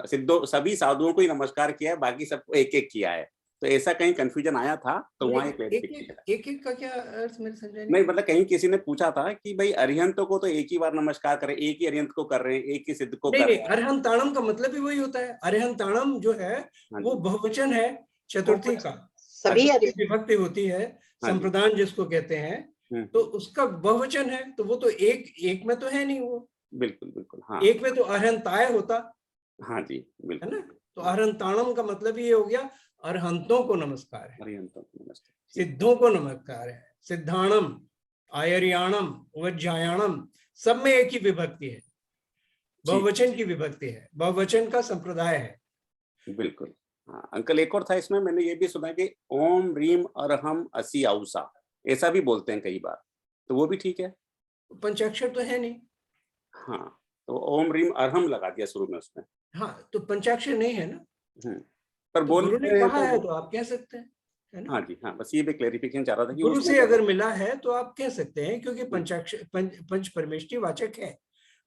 सिद्धो सभी साधुओं को ही नमस्कार किया है, बाकी सबको एक एक किया है। तो ऐसा कहीं कंफ्यूजन आया था, तो वहाँ एक एक का क्या अर्थ मेरे समझ नहीं, मतलब कहीं किसी ने पूछा था कि भाई अरिहंतों को तो एक ही बार नमस्कार करें, एक ही अरिहंत को कर रहे हैं, एक ही सिद्ध को कर रहे हैं। अरहंताणम का मतलब ही वही होता है। अरहंताणम जो है वो बहुवचन है चतुर्थी का, सभी विभक्ति होती है, संप्रदान जिसको कहते हैं, तो उसका बहुवचन है, तो वो तो एक में तो है नहीं वो। बिल्कुल बिल्कुल, हाँ। एक में तो अरहंताय होता, हाँ जी बिल्कुल, है ना। तो अरहंताणम का मतलब ये हो गया अरहंतों को नमस्कार है, अरिहंतों को नमस्कार, सिद्धों को नमस्कार है। सिद्धाणम, आयरियाणम, वज्जायाणम, सब में एक ही विभक्ति है, बहुवचन की विभक्ति है, बहुवचन का संप्रदाय है। बिल्कुल, हाँ अंकल। एक और था इसमें, मैंने ये भी सुना कि ओम रीम अरहम असी औसा, ऐसा भी बोलते हैं कई बार, तो वो भी ठीक है? पंचाक्षर तो है नहीं। हाँ, तो ओम रीम अरहम लगा दिया शुरू में उसमें। हाँ, तो पंचाक्षर नहीं है ना, पर तो गुरु ने कहा है तो आप कह सकते हैं, है ना। हाँ जी, हाँ, बस ये भी क्लेरिफिकेशन चाह रहा था कि गुरु से अगर मिला है तो आप कह सकते हैं, क्योंकि पंचाक्षर पंच परमेष्टि वाचक है,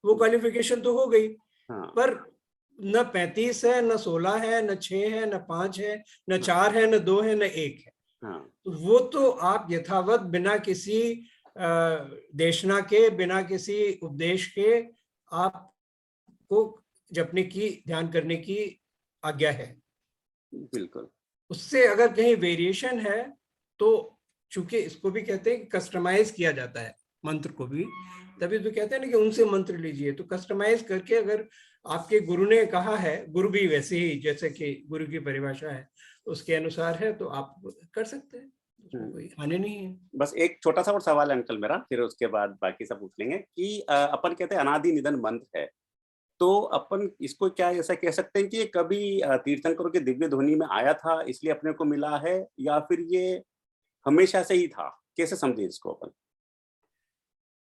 वो क्वालिफिकेशन तो हो गई। पर न 35 है, न 16 है, न 6 है, न 5 है, न 4 है, न 2 है, न 1 है। तो वो तो आप यथावत बिना किसी देशना के, बिना किसी उपदेश के आपको जपने की, ध्यान करने की आज्ञा है। बिल्कुल। उससे अगर कहीं वेरिएशन है तो, चूंकि इसको भी कहते हैं कि कस्टमाइज किया जाता है मंत्र को भी, तभी तो कहते हैं ना कि उनसे मंत्र लीजिए। तो कस्टमाइज करके अगर आपके गुरु ने कहा है, गुरु भी वैसे ही जैसे कि गुरु की परिभाषा है उसके अनुसार है, तो आप कर सकते हैं, कोई हानि नहीं है। बस एक छोटा सा और सवाल है अंकल मेरा, फिर उसके बाद बाकी सब पूछ लेंगे कि अपन कहते हैं अनादि निधन मंत्र है, तो अपन इसको क्या ऐसा कह सकते हैं कि ये कभी तीर्थंकरों के दिव्य ध्वनि में आया था इसलिए अपने को मिला है, या फिर ये हमेशा से ही था? कैसे समझे इसको अपन?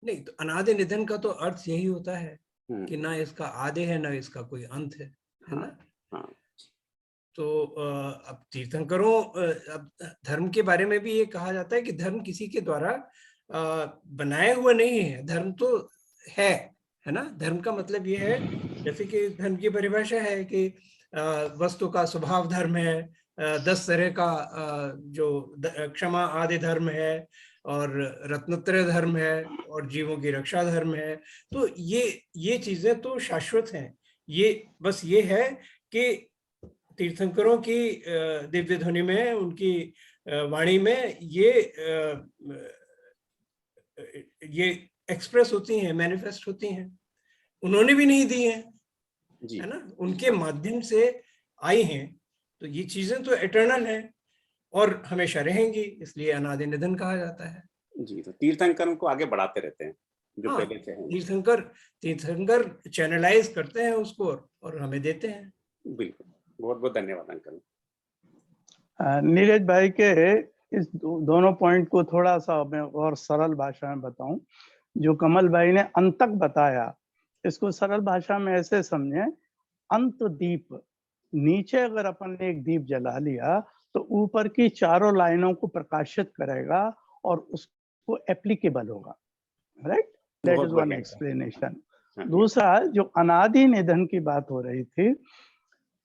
नहीं, तो अनादि निधन का तो अर्थ यही होता है कि ना इसका आदि है, ना इसका कोई अंत है ना। तो अब तीर्थंकरों, अब धर्म के बारे में भी ये कहा जाता है कि धर्म किसी के द्वारा बनाया हुआ नहीं है, धर्म तो है ना। धर्म का मतलब ये है, जैसे कि धर्म की परिभाषा है कि वस्तु का स्वभाव धर्म है, 10 तरह का जो क्षमा आदि धर्म है, और रत्नत्रय धर्म है, और जीवों की रक्षा धर्म है। तो ये चीजें तो शाश्वत हैं। ये बस ये है कि तीर्थंकरों की दिव्य ध्वनि में, उनकी वाणी में ये एक्सप्रेस होती हैं, मैनिफेस्ट होती हैं। उन्होंने भी नहीं दी हैं, है ना, उनके माध्यम से आई हैं। तो ये चीजें तो एटर्नल हैं और हमेशा रहेंगी, इसलिए अनादि निधन कहा जाता है। जी, तो तीर्थंकर को आगे बढ़ाते रहते हैं जो पहले से हैं। तीर्थंकर चैनलाइज करते हैं उसको और हमें देते हैं। बिल्कुल, बहुत बहुत धन्यवाद अंकल। नीरज भाई के इस दोनों पॉइंट को थोड़ा सा मैं और सरल भाषा में बताऊं। जो कमल भाई ने अंतक बताया, इसको सरल भाषा में ऐसे समझें, अंत दीप, नीचे अगर अपन ने एक दीप जला लिया तो ऊपर की चारों लाइनों को प्रकाशित करेगा और उसको एप्लीकेबल होगा, right. That is one explanation. दूसरा, जो अनादि निधन की बात हो रही थी,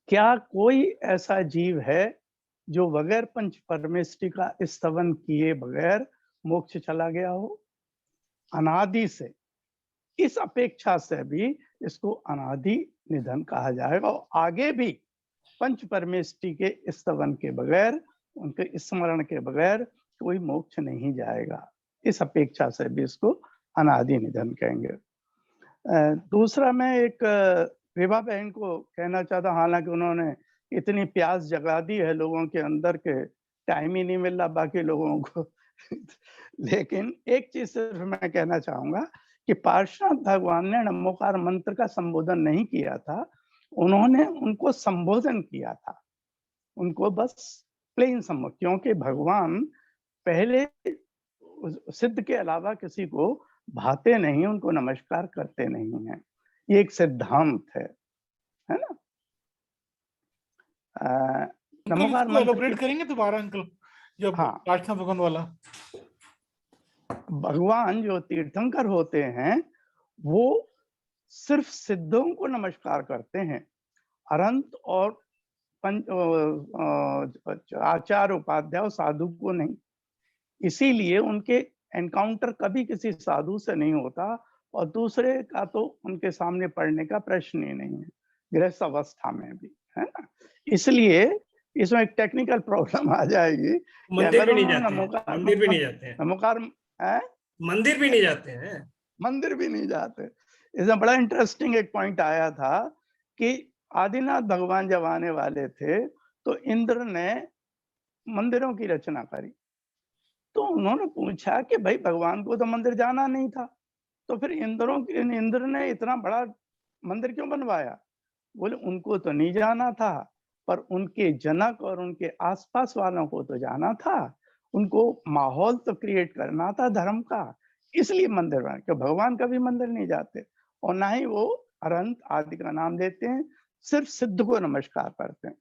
क्या कोई ऐसा जीव है जो बगैर पंच परमेष्टि का स्तवन किए बगैर मोक्ष चला गया हो? अनादि से, इस अपेक्षा से भी इसको अनादि निधन कहा जाएगा। और आगे भी पंच परमेष्टि के स्तवन के बगैर, उनके स्मरण के बगैर कोई मोक्ष नहीं जाएगा। इस अपेक्षा से भी इसको अनादि निधन कहेंगे। दूसरा, मैं एक विभा बहन को कहना चाहता, हालांकि उन्होंने इतनी प्यास जगा दी है लोगों के अंदर के टाइम ही नहीं मिल रहा बाकी लोगों को लेकिन एक चीज सिर्फ मैं कहना चाहूंगा कि पार्श्वनाथ भगवान ने नमोकार मंत्र का संबोधन नहीं किया था, उन्होंने उनको संबोधन किया था, उनको बस प्लेन संबोधन, क्योंकि भगवान पहले सिद्ध के अलावा किसी को भाते नहीं, उनको नमस्कार करते नहीं हैं, ये एक सिद्धांत है ना। नमोकार मंत्र एलोबरेट करेंगे दोबारा अंकल, जब हाँ, पार्श्वनाथ भगवान वाला। भगवान जो तीर्थंकर होते हैं वो सिर्फ सिद्धों को नमस्कार करते हैं, अरंत और आचार्य उपाध्याय साधु को नहीं। इसीलिए उनके एनकाउंटर कभी किसी साधु से नहीं होता, और दूसरे का तो उनके सामने पढ़ने का प्रश्न ही नहीं है, गृहस्थ अवस्था में भी, है ना। इसलिए इसमें एक टेक्निकल प्रॉब्लम आ जाएगी। मंदिर भी नहीं जाते हैं, मंदिर भी नहीं जाते हैं, नमोकार मंदिर भी नहीं जाते हैं, मंदिर भी नहीं जाते। इसमें बड़ा इंटरेस्टिंग एक पॉइंट आया था कि आदिनाथ भगवान जब आने वाले थे तो इंद्र ने मंदिरों की रचना करी, तो उन्होंने पूछा कि भाई भगवान को तो मंदिर जाना नहीं था, तो फिर इंद्र ने इतना बड़ा मंदिर क्यों बनवाया? बोले उनको तो नहीं जाना था, पर उनके जनक और उनके आसपास वालों को तो जाना था, उनको माहौल तो क्रिएट करना था धर्म का, इसलिए मंदिर बना। कि भगवान कभी मंदिर नहीं जाते और ना ही वो अरंत आदि का नाम लेते हैं, सिर्फ सिद्ध को नमस्कार करते हैं।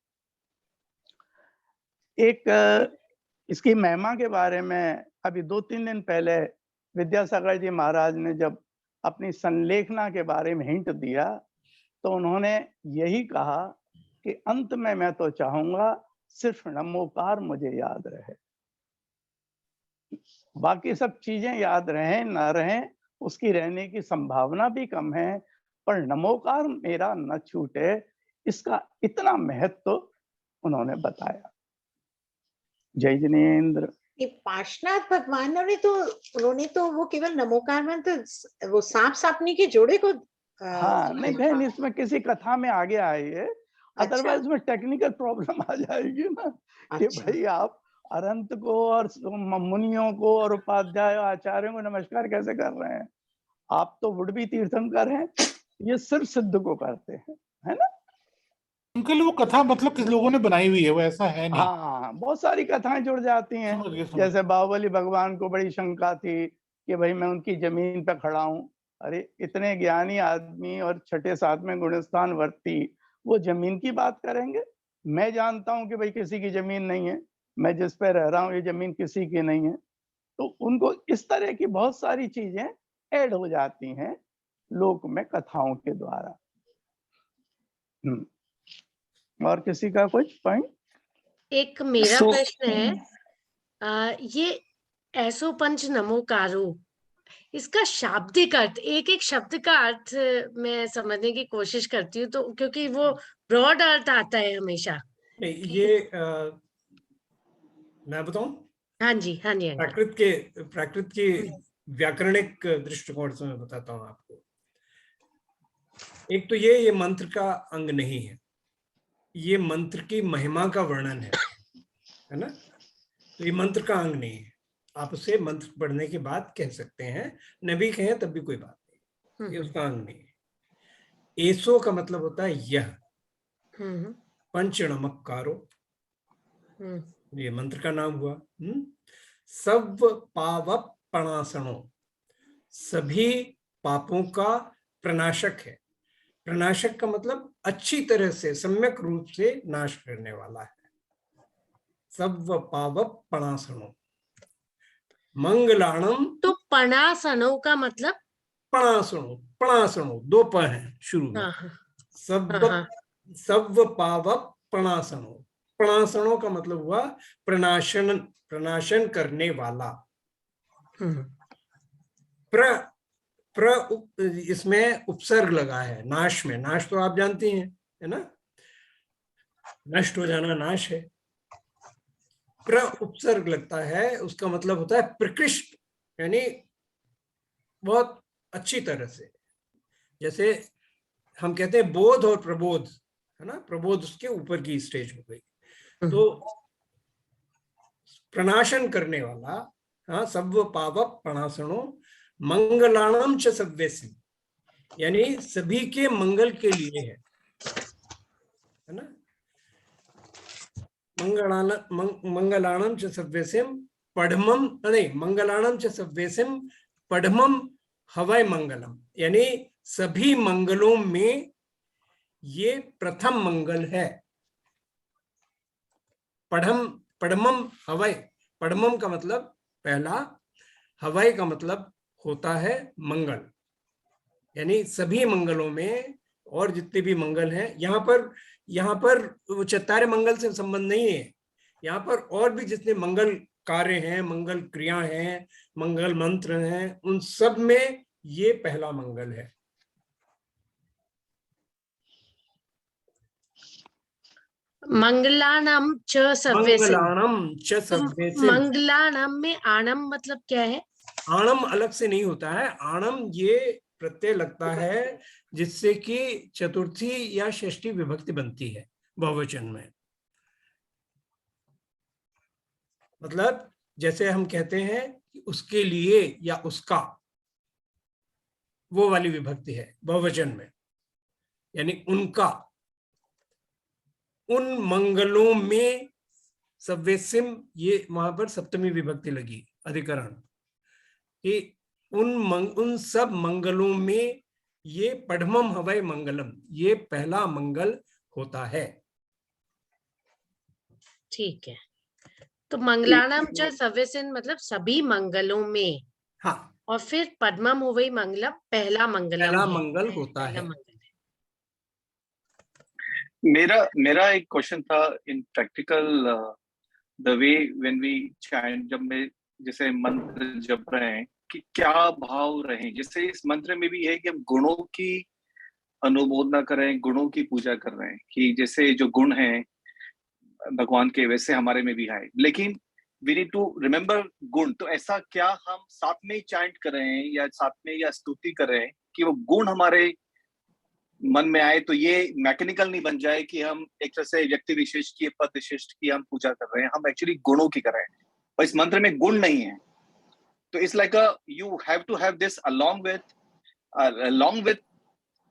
एक इसकी महिमा के बारे में अभी 2-3 दिन पहले विद्यासागर जी महाराज ने जब अपनी संलेखना के बारे में हिंट दिया, तो उन्होंने यही कहा कि अंत में मैं तो चाहूंगा सिर्फ नमोकार मुझे याद रहे, बाकी सब चीजें याद रहें ना रहें उसकी रहने की संभावना भी कम है, पर नमोकार मेरा न छूटे, इसका इतना महत्व उन्होंने बताया। जय जिनेन्द्र। ये पार्श्वनाथ भगवान उन्होंने तो वो केवल नमोकार मंत्र वो सांप सापनी के जोड़े को हाँ, नहीं बहन, इसमें किसी कथा में आगे आई है, अदरवाइज अच्छा। में टेक्निकल प्रॉब्लम आ जाएगी ना कि अच्छा। भाई आप अरंत को और मुनियों को और उपाध्याय आचार्यों को नमस्कार कैसे कर रहे हैं? आप तो वुडबी तीर्थंकर हैं, ये सिर्फ सिद्ध को करते हैं, है ना। अंकल वो कथा मतलब किस लोगों ने बनाई हुई है, वो ऐसा है नहीं। हाँ, बहुत सारी कथाएं जुड़ जाती हैं। समझ गया। जैसे बाहुबली भगवान को बड़ी शंका थी कि भाई मैं उनकी जमीन पे खड़ा हूँ। अरे इतने ज्ञानी आदमी और छठे सातवें गुणस्थान वर्ती वो जमीन की बात करेंगे? मैं जानता हूँ कि भाई किसी की जमीन नहीं है, मैं जिस पे रह रहा हूँ ये जमीन किसी की नहीं है। तो उनको इस तरह की बहुत सारी चीजें ऐड हो जाती हैं लोक में कथाओं के द्वारा। और किसी का कुछ पॉइंट? एक मेरा प्रश्न है, ये ऐसो पंच नमोकारो, इसका शाब्दिक अर्थ, एक शब्द का अर्थ मैं समझने की कोशिश करती हूँ, तो क्योंकि वो ब्रॉड अर्थ आता है हमेशा। ये मैं बताऊं? हाँ जी, हाँ जी। प्राकृत के व्याकरणिक दृष्टिकोण से मैं बताता हूँ आपको। एक तो ये मंत्र का अंग नहीं है, ये मंत्र की महिमा का वर्णन है ना। तो ये मंत्र का अंग नहीं है, आप उसे मंत्र पढ़ने के बाद कह सकते हैं, न भी कहें तब भी कोई बात नहीं, ये उसका अंग नहीं है। एसो का मतलब होता है यह, पंच नमक्कारो ये मंत्र का नाम हुआ। सब पावपणासनो, सभी पापों का प्रनाशक है। प्रनाशक का मतलब अच्छी तरह से सम्यक रूप से नाश करने वाला है। सब पावपणासनो मंगलाणम। तो पणासनो का मतलब? पणासनो 2 प हैं शुरू में। सब पावपणासनो, पणासनो का मतलब हुआ प्रनाशन करने वाला। इसमें उपसर्ग लगा है नाश में। नाश तो आप जानती हैं, है ना, नष्ट हो जाना नाश है। उपसर्ग लगता है, उसका मतलब होता है प्रकृष्ट, यानी बहुत अच्छी तरह से। जैसे हम कहते हैं बोध और प्रबोध, है ना, प्रबोध उसके ऊपर की स्टेज हो गई। तो प्रनाशन करने वाला हाँ, सब पाव प्रणासनो मंगलाणम च सव्यसिम, यानी सभी के मंगल के लिए है ना। मंगलाणम च सव्यसिम पढ़मम, नहीं, मंगलाणम च सव्यसिम पढ़मम हवय मंगलम, यानी सभी मंगलों में ये प्रथम मंगल है। पढ़मम हवय, पढ़मम का मतलब पहला, हवय का मतलब होता है मंगल, यानी सभी मंगलों में और जितने भी मंगल हैं, यहाँ पर वो चत्तारे मंगल से संबंध नहीं है, यहाँ पर और भी जितने मंगल कार्य हैं, मंगल क्रिया हैं, मंगल मंत्र हैं, उन सब में ये पहला मंगल है। मंगलानम च सव्यसिम, मंगलाणम च सव्यसिम, मंगलानम में आणम मतलब क्या है? आणम अलग से नहीं होता है, आणम ये प्रत्यय लगता है जिससे कि चतुर्थी या षष्ठी विभक्ति बनती है बहुवचन में। मतलब जैसे हम कहते हैं कि उसके लिए या उसका, वो वाली विभक्ति है बहुवचन में, यानी उनका, उन मंगलों में सव्यसिम, ये वहां पर सप्तमी विभक्ति लगी अधिकरण, कि उन सब मंगलों में ये पढ़मम हवय मंगलम, ये पहला मंगल होता है। ठीक है, तो मंगलानम च सव्यसिम मतलब सभी मंगलों में, हाँ, और फिर पद्मम हुवई मंगलम पहला मंगलम पहला है, मंगल होता पहला है। मंगल है। मेरा एक क्वेश्चन था in practical the way when we chant, जब मैं जैसे मंत्र जप रहे हैं कि क्या भाव रहे, जैसे इस मंत्र में भी है कि हम गुणों की अनुमोदना कर रहे हैं, गुणों की पूजा कर रहे हैं, कि जैसे जो गुण हैं भगवान के वैसे हमारे में भी है, लेकिन वी नीड टू रिमेम्बर गुण। तो ऐसा क्या हम साथ में चैंट कर रहे हैं या साथ में या स्तुति कर रहे हैं कि वो गुण हमारे मन में आए, तो ये मैकेनिकल नहीं बन जाए कि हम एक तरह से व्यक्ति विशेष की, पद विशिष्ट की हम पूजा कर रहे हैं, हम एक्चुअली गुणों की कर रहे हैं और इस मंत्र में गुण नहीं है। तो it's like you have to have this along with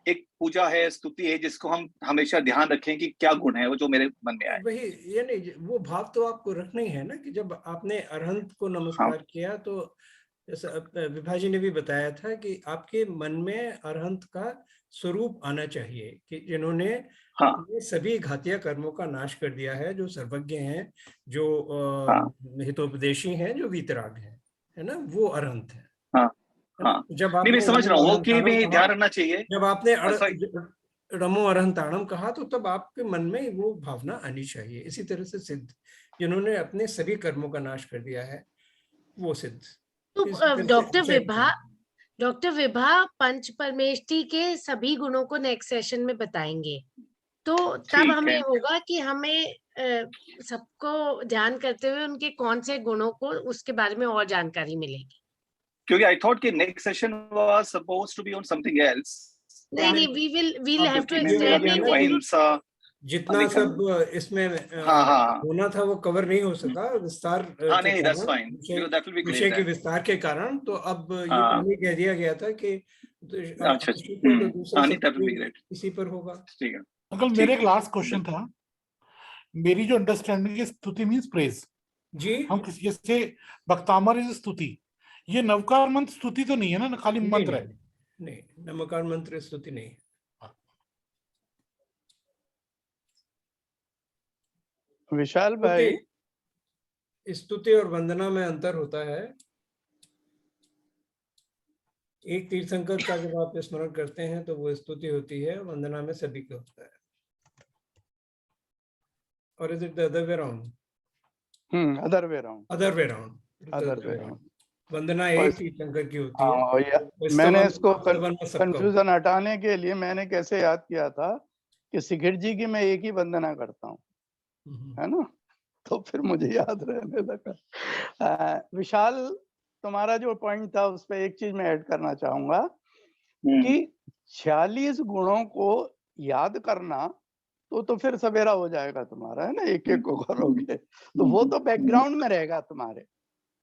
एक पूजा है, स्तुति है, जिसको हम हमेशा ध्यान रखें कि क्या गुण है वो जो मेरे मन में आए। वही, ये नहीं, वो भाव तो आपको रखना ही है ना, कि जब आपने अरहंत को नमस्कार किया तो जैसा विभा जी ने भी बताया था कि आपके मन में अरहंत का स्वरूप आना चाहिए, कि जिन्होंने ये सभी घातिया कर्मों का नाश कर दिया है, जो सर्वज्ञ हैं, जो हितोपदेशी हैं, जो वीतराग हैं, है ना, वो अरहंत है। जब आपने समझ रहा हूँ कि भी ध्यान रखना चाहिए, जब आपने रमो अरहंताणम कहा तो तब आपके मन में वो भावना आनी चाहिए। इसी तरह से सिद्ध, जिन्होंने अपने सभी कर्मों का नाश कर दिया है, वो सिद्ध। तो डॉक्टर विभा पंच परमेष्टि के सभी गुणों को नेक्स्ट सेशन में बताएंगे, तो तब हमें होगा कि हमें सबको ध्यान करते हुए उनके कौन से गुणों को, उसके बारे में और जानकारी मिलेगी। क्योंकि आई थॉट कि next session was supposed to be on something else. नहीं, we'll have to extend it. जितना सब इसमें होना था वो कवर नहीं हो सका, विस्तार विषय के विस्तार के कारण, तो अब ये पहले कह दिया गया था कि इसी पर होगा। अंकल, मेरे एक लास्ट क्वेश्चन था, मेरी जो अंडरस्टैंडिंग है, स्तुति मींस प्रेज जी, हम किसी, जैसे भक्तामर इज स्तुति, ये नवकार मंत्र स्तुति तो नहीं है ना, खाली मंत्र है? नहीं, नमकार मंत्र स्तुति नहीं। विशाल भाई, स्तुति और वंदना में अंतर होता है। एक तीर्थंकर का जब आप स्मरण करते हैं तो वो स्तुति होती है, वंदना में सभी का होता है। और is it the other way around? Other way around. वंदना एक तीर्थंकर की होती है। मैंने इसको कंफ्यूजन हटाने के लिए मैंने कैसे याद किया था कि शिखर जी की मैं एक ही वंदना करता हूँ, है ना, तो फिर मुझे याद रहने लगा। विशाल, तुम्हारा जो पॉइंट था उस पर एक चीज मैं ऐड करना चाहूंगा कि 46 गुणों को याद करना तो फिर सवेरा हो जाएगा तुम्हारा, है ना, एक एक को करोगे तो वो तो बैकग्राउंड में रहेगा तुम्हारे,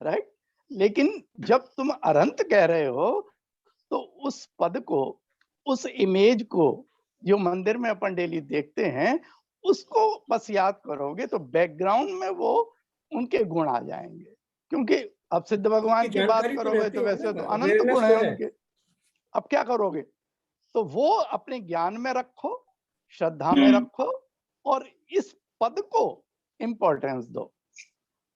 राइट। लेकिन जब तुम अरंत कह रहे हो तो उस पद को, उस इमेज को जो मंदिर में अपन डेली देखते हैं, उसको बस याद करोगे तो बैकग्राउंड में वो उनके गुण आ जाएंगे। क्योंकि अब सिद्ध भगवान की बात जानकारी तो करोगे रहती तो है वैसे ना, तो अनंत awareness गुण तो है है। उनके। अब क्या करोगे? तो वो अपने ज्ञान में रखो, श्रद्धा में रखो और इस पद को इम्पोर्टेंस दो।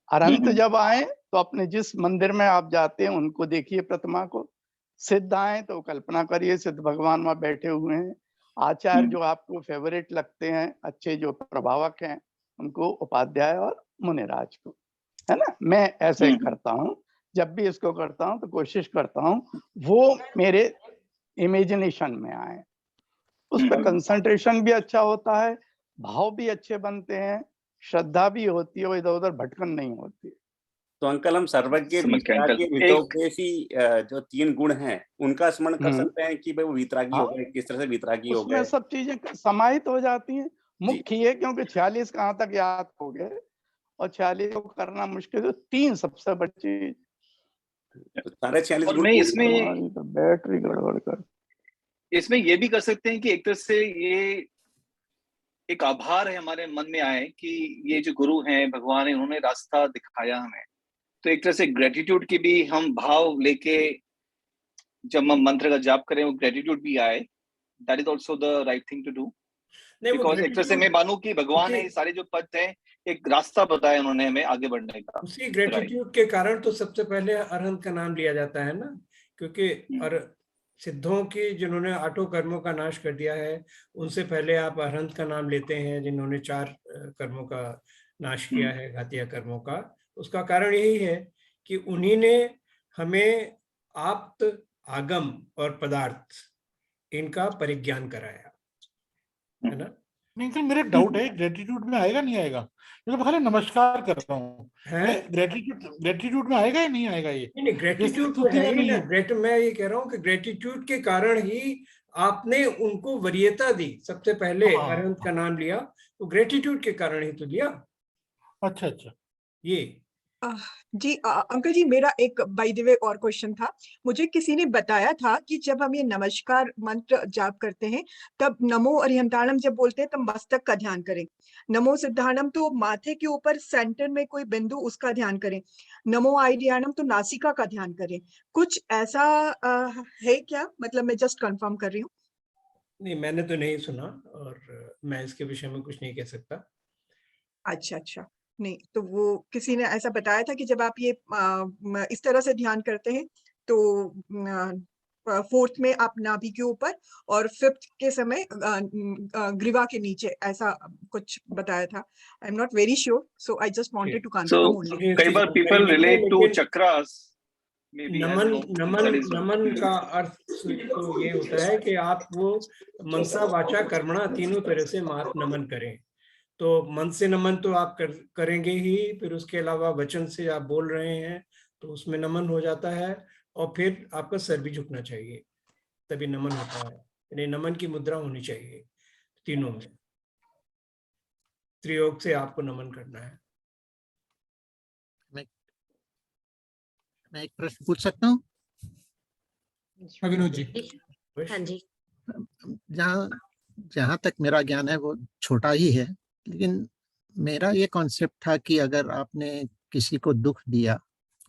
अरंत जब आए तो अपने जिस मंदिर में आप जाते हैं उनको देखिए, प्रतिमा को। सिद्ध आए तो कल्पना करिए सिद्ध भगवान वहां बैठे हुए हैं। आचार्य जो आपको फेवरेट लगते हैं, अच्छे जो प्रभावक हैं, उनको उपाध्याय और मुनिराज को, है ना। मैं ऐसे करता हूँ, जब भी इसको करता हूँ तो कोशिश करता हूँ वो मेरे इमेजिनेशन में आए। उस पर कंसंट्रेशन भी अच्छा होता है, भाव भी अच्छे बनते हैं, श्रद्धा भी होती है, इधर उधर भटकन नहीं होती। तो अंकल हम सर्वज्ञ, समझ गए अंकल। वीतरागी, हितोपदेशी जो 3 गुण हैं उनका स्मरण कर सकते हैं कि भाई वो वीतरागी हो हाँ, गए, किस तरह से वीतरागी हो उसमें गए? सब चीजें समाहित हो जाती हैं। जी। मुख्य ये क्योंकि 46 कहाँ तक याद हो गए और 46 को करना मुश्किल है, 3 सबसे बड़ी चीज। तो सारे 46 और गुण मैं पूरी इसमें हमारी तो बैटरी गड़बड़ कर। इसमें ये भी कर सकते हैं कि एक तरह से ये एक आभार है हमारे मन में आए कि ये जो गुरु हैं, भगवान है, उन्होंने रास्ता दिखाया हमें। तो एक तरह से ग्रेटिट्यूड की भी हम भाव लेके जब हम मंत्र का जाप करें, वो ग्रेटिट्यूड भी आए। That is also the right thing to do. नहीं, वो बिकॉज एक तरह से मैं मानूं कि भगवान है, ये सारे जो पद हैं, एक रास्ता बताया उन्होंने हमें आगे बढ़ने का। उसी ग्रेटिट्यूड के कारण तो सबसे पहले अरहंत का नाम लिया जाता है ना, क्योंकि और सिद्धों की जिन्होंने 8 कर्मों का नाश कर दिया है, उनसे पहले आप अरहंत का नाम लेते हैं जिन्होंने 4 कर्मों का नाश किया है, घातिया कर्मों का। उसका कारण यही है कि उन्हीं ने हमें आप्त, आगम और पदार्थ इनका परिज्ञान कराया, है ना। नहीं अंकल, मेरा डाउट है, ग्रेटिट्यूड में आएगा नहीं आएगा? मैं तो खाली नमस्कार कर रहा हूँ, ग्रेटिट्यूड में आएगा या नहीं आएगा? ये नहीं, ग्रेटिट्यूड तो है ही ना। मैं ये कह रहा हूँ कि ग्रेटिट्यूड के कारण ही आपने उनको वरीयता दी। सबसे पहले अरहंत का नाम लिया तो ग्रेटिट्यूड के कारण ही तो लिया। अच्छा अच्छा। ये जी अंकल जी, मेरा एक बाय द वे और क्वेश्चन था। मुझे किसी ने बताया था कि जब हम ये नमस्कार मंत्र जाप करते हैं तब नमो अरिहंताणम जब बोलते हैं तब मस्तक का ध्यान करें। नमो सिद्धाणम तो माथे के ऊपर सेंटर में कोई बिंदु, उसका ध्यान करें। नमो आइडियाणम तो नासिका का ध्यान करें। कुछ ऐसा है क्या? मतलब मैं जस्ट कंफर्म कर रही हूँ। नहीं, मैंने तो नहीं सुना और मैं इसके विषय में कुछ नहीं कह सकता। अच्छा अच्छा, नहीं तो वो किसी ने ऐसा बताया था कि जब आप ये इस तरह से ध्यान करते हैं तो 4th में आप नाभि के ऊपर और 5th के समय ग्रीवा के नीचे, ऐसा कुछ बताया था। I am not very sure, so I just wanted to confirm only. कई बार पीपल रिलेट टू चक्रास। नमन का अर्थ तो ये होता है कि आप वो मनसा वाचा कर्मणा तीनों तरह से नमन करें। तो मन से नमन तो आप करेंगे ही, फिर उसके अलावा वचन से आप बोल रहे हैं तो उसमें नमन हो जाता है, और फिर आपका सर भी झुकना चाहिए, तभी नमन होता है। यानी नमन की मुद्रा होनी चाहिए तीनों में, त्रियोग से आपको नमन करना है। मैं एक प्रश्न पूछ सकता हूँ? विनोद जी। हाँ जी। जहाँ तक मेरा ज्ञान है वो छोटा ही है, लेकिन मेरा ये कॉन्सेप्ट था कि अगर आपने किसी को दुख दिया,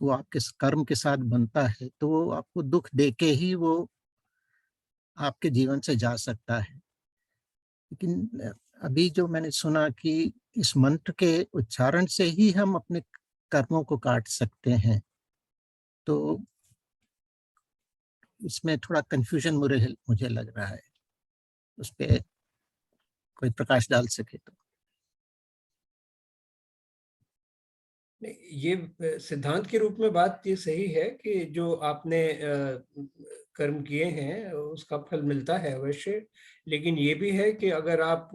वो आपके कर्म के साथ बनता है, तो वो आपको दुख देके ही वो आपके जीवन से जा सकता है। लेकिन अभी जो मैंने सुना कि इस मंत्र के उच्चारण से ही हम अपने कर्मों को काट सकते हैं, तो इसमें थोड़ा कंफ्यूजन मुझे लग रहा है। उस पर कोई प्रकाश डाल सके तो। ये सिद्धांत के रूप में बात ये सही है कि जो आपने कर्म किए हैं उसका फल मिलता है अवश्य, लेकिन ये भी है कि अगर आप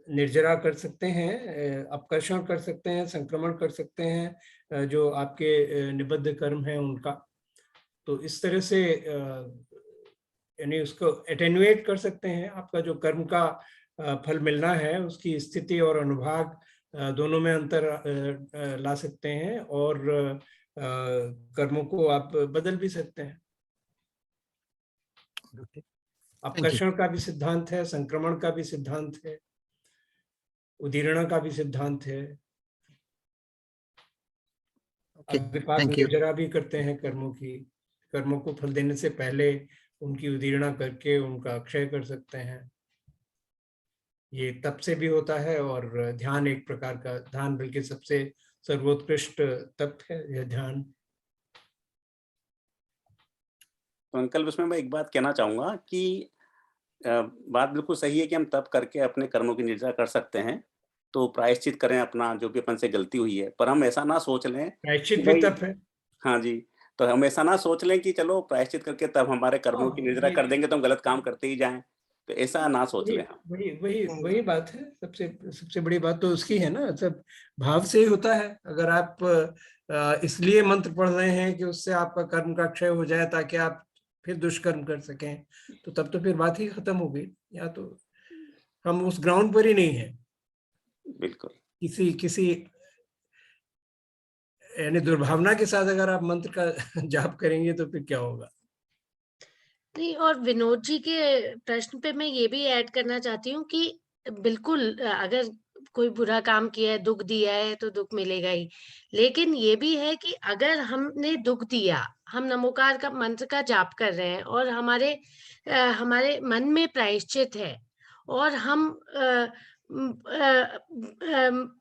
निर्जरा कर सकते हैं, अपकर्षण कर सकते हैं, संक्रमण कर सकते हैं जो आपके निबद्ध कर्म हैं उनका, तो इस तरह से यानी उसको एटेन्युएट कर सकते हैं। आपका जो कर्म का फल मिलना है उसकी स्थिति और अनुभाग दोनों में अंतर ला सकते हैं और कर्मों को आप बदल भी सकते हैं। अपकर्षण का भी सिद्धांत है, संक्रमण का भी सिद्धांत है, उदीर्ण का भी सिद्धांत है, विपाक निर्जरा भी करते हैं कर्मों को फल देने से पहले उनकी उदीर्णा करके उनका अक्षय कर सकते हैं। ये तप से भी होता है और ध्यान एक प्रकार का, ध्यान बल्कि सबसे सर्वोत्कृष्ट तप है यह ध्यान। तो अंकल उसमें मैं एक बात कहना चाहूंगा कि बात बिल्कुल सही है कि हम तप करके अपने कर्मों की निर्जरा कर सकते हैं, तो प्रायश्चित करें अपना जो भी अपन से गलती हुई है, पर हम ऐसा ना सोच लें प्रायश्चित भी तप है। हाँ जी, तो हम ऐसा ना सोच लें कि चलो प्रायश्चित करके तब हमारे कर्मों की निर्जरा कर देंगे तो हम गलत काम करते ही जाएं, तो ऐसा ना सोच लें हम। वही बात है, सबसे बड़ी बात तो उसकी है ना, सब भाव से ही होता है। अगर आप इसलिए मंत्र पढ़ रहे हैं कि उससे आपका कर्म का क्षय हो जाए ताकि आप फिर दुष्कर्म कर सकें, तो तब तो फिर बात ही खत्म हो गई। या तो हम उस ग्राउंड पर ही नहीं है। बिल्कुल। किसी यानी दुर्भावना के साथ अगर आप मंत्र का जाप करेंगे तो फिर क्या होगा। नहीं, और विनोद जी के प्रश्न पे मैं ये भी ऐड करना चाहती हूँ कि बिल्कुल अगर कोई बुरा काम किया है, दुख दिया है तो दुख मिलेगा ही, लेकिन ये भी है कि अगर हमने दुख दिया, हम नमोकार का मंत्र का जाप कर रहे हैं और हमारे मन में प्रायश्चित है और हम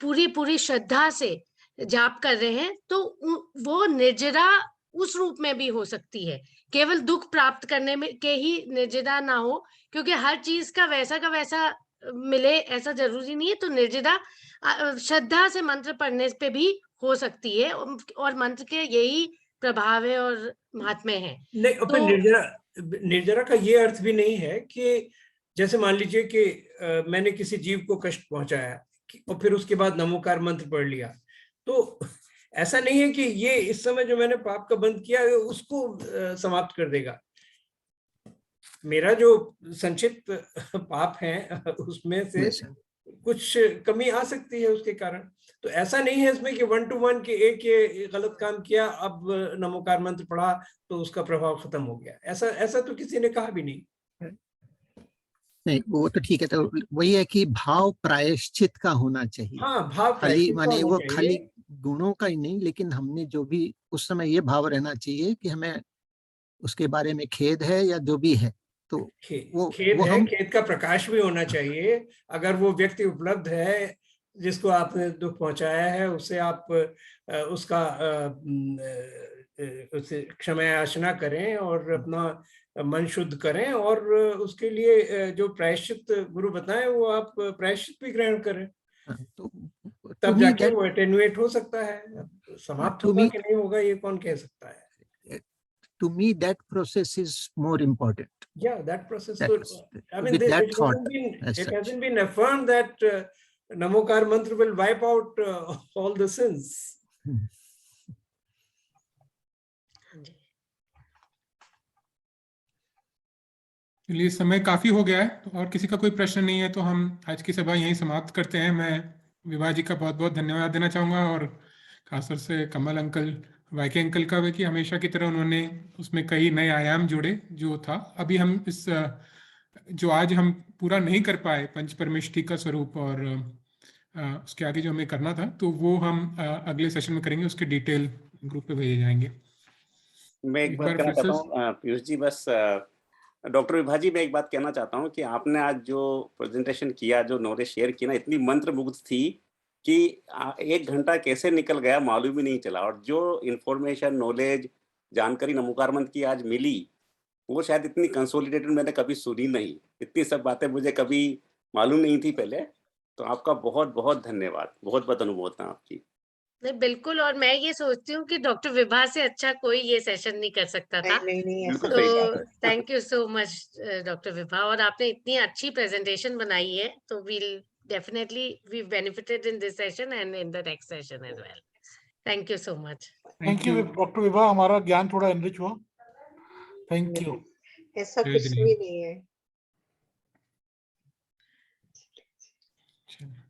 पूरी श्रद्धा से जाप कर रहे हैं, तो वो निर्जरा उस रूप में भी हो सकती है। केवल दुख प्राप्त करने में के ही निर्जरा ना हो, क्योंकि हर चीज का वैसा मिले ऐसा जरूरी नहीं है। तो निर्जरा श्रद्धा से मंत्र पढ़ने पे भी हो सकती है और मंत्र के यही प्रभाव है और महात्म्य है। नहीं, तो निर्जरा का ये अर्थ भी नहीं है कि जैसे मान लीजिए कि मैंने किसी जीव को कष्ट पहुंचाया और फिर उसके बाद नमोकार मंत्र पढ़ लिया, तो ऐसा नहीं है कि ये इस समय जो मैंने पाप का बंद किया है उसको समाप्त कर देगा। मेरा जो संचित पाप है उसमें से कुछ कमी आ सकती है उसके कारण। तो ऐसा नहीं है इसमें कि 1 to 1 कि एक ये गलत काम किया, अब नमोकार मंत्र पढ़ा तो उसका प्रभाव खत्म हो गया। ऐसा तो किसी ने कहा भी नहीं। नहीं, वो तो ठीक है। तो वही है कि भाव प्रायश्चित का होना चाहिए। हाँ, भाव खाली माने वो खाली गुणों का ही नहीं, लेकिन हमने जो भी उस समय ये भाव रहना चाहिए कि हमें उसके बारे में खेद है या जो भी है, तो खेद का प्रकाश भी होना चाहिए। अगर वो व्यक्ति उपलब्ध है जिसको आपने दुख पहुंचाया है, उससे आप उसका उसे क्षमा याचना करें और अपना मन शुद्ध करें और उसके लिए जो प्रायश्चित गुरु बताएं वो आप प्रायश्चित भी ग्रहण करें, तब जाके वो एटेन्युएट हो सकता है। समाप्त होगा कि नहीं होगा ये कौन कह सकता है। To me, that process is more important. Yeah, that process. I mean, with that thought, it hasn't been affirmed that Namokar mantra will wipe out all the sins. चलिए, समय काफी हो गया है और किसी का कोई प्रश्न नहीं है तो हम आज की सभा यहीं समाप्त करते हैं। मैं विभा जी का बहुत बहुत धन्यवाद देना चाहूंगा और खासतौर से कमल अंकल, वाईके अंकल का भी, कि हमेशा की तरह उन्होंने उसमें कई नए आयाम जोड़े जो था। अभी हम इस जो आज हम पूरा नहीं कर पाए पंच परमेष्टि का स्वरूप और उसके आगे जो हमें करना था, तो वो हम अगले सेशन में करेंगे, उसके डिटेल ग्रुप पे भेजे जाएंगे। मैं एक बात कहना चाहता हूँ पीयूष जी, बस डॉक्टर विभा जी, मैं एक बात कहना चाहता हूँ कि आपने आज जो प्रेजेंटेशन किया, जो नॉलेज शेयर की ना, इतनी मंत्र मुग्ध थी कि 1 घंटा कैसे निकल गया मालूम ही नहीं चला। और जो इन्फॉर्मेशन, नॉलेज, जानकारी नमोकार मंत्र की आज मिली, वो शायद इतनी कंसोलिडेटेड मैंने कभी सुनी नहीं। इतनी सब बातें मुझे कभी मालूम नहीं थी पहले। तो आपका बहुत बहुत धन्यवाद, बहुत बहुत अनुमोदना आपकी। नहीं, बिल्कुल। और मैं ये सोचती हूँ कि डॉक्टर विभा से अच्छा कोई ये सेशन नहीं कर सकता था। नहीं, तो thank you so much doctor Vibha, और आपने इतनी अच्छी प्रेजेंटेशन बनाई है, तो we'll definitely we benefited in this session and in the next session as well. Thank you so much. Thank you doctor Vibha, हमारा ज्ञान थोड़ा एनरिच हुआ। Thank you. ऐसा कुछ भी नहीं है।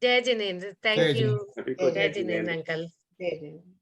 जय जिनेंद्र, जय थैंक यू। जिनेंद्र। सभी को जय जिनेंद्र अंकल। जय जय।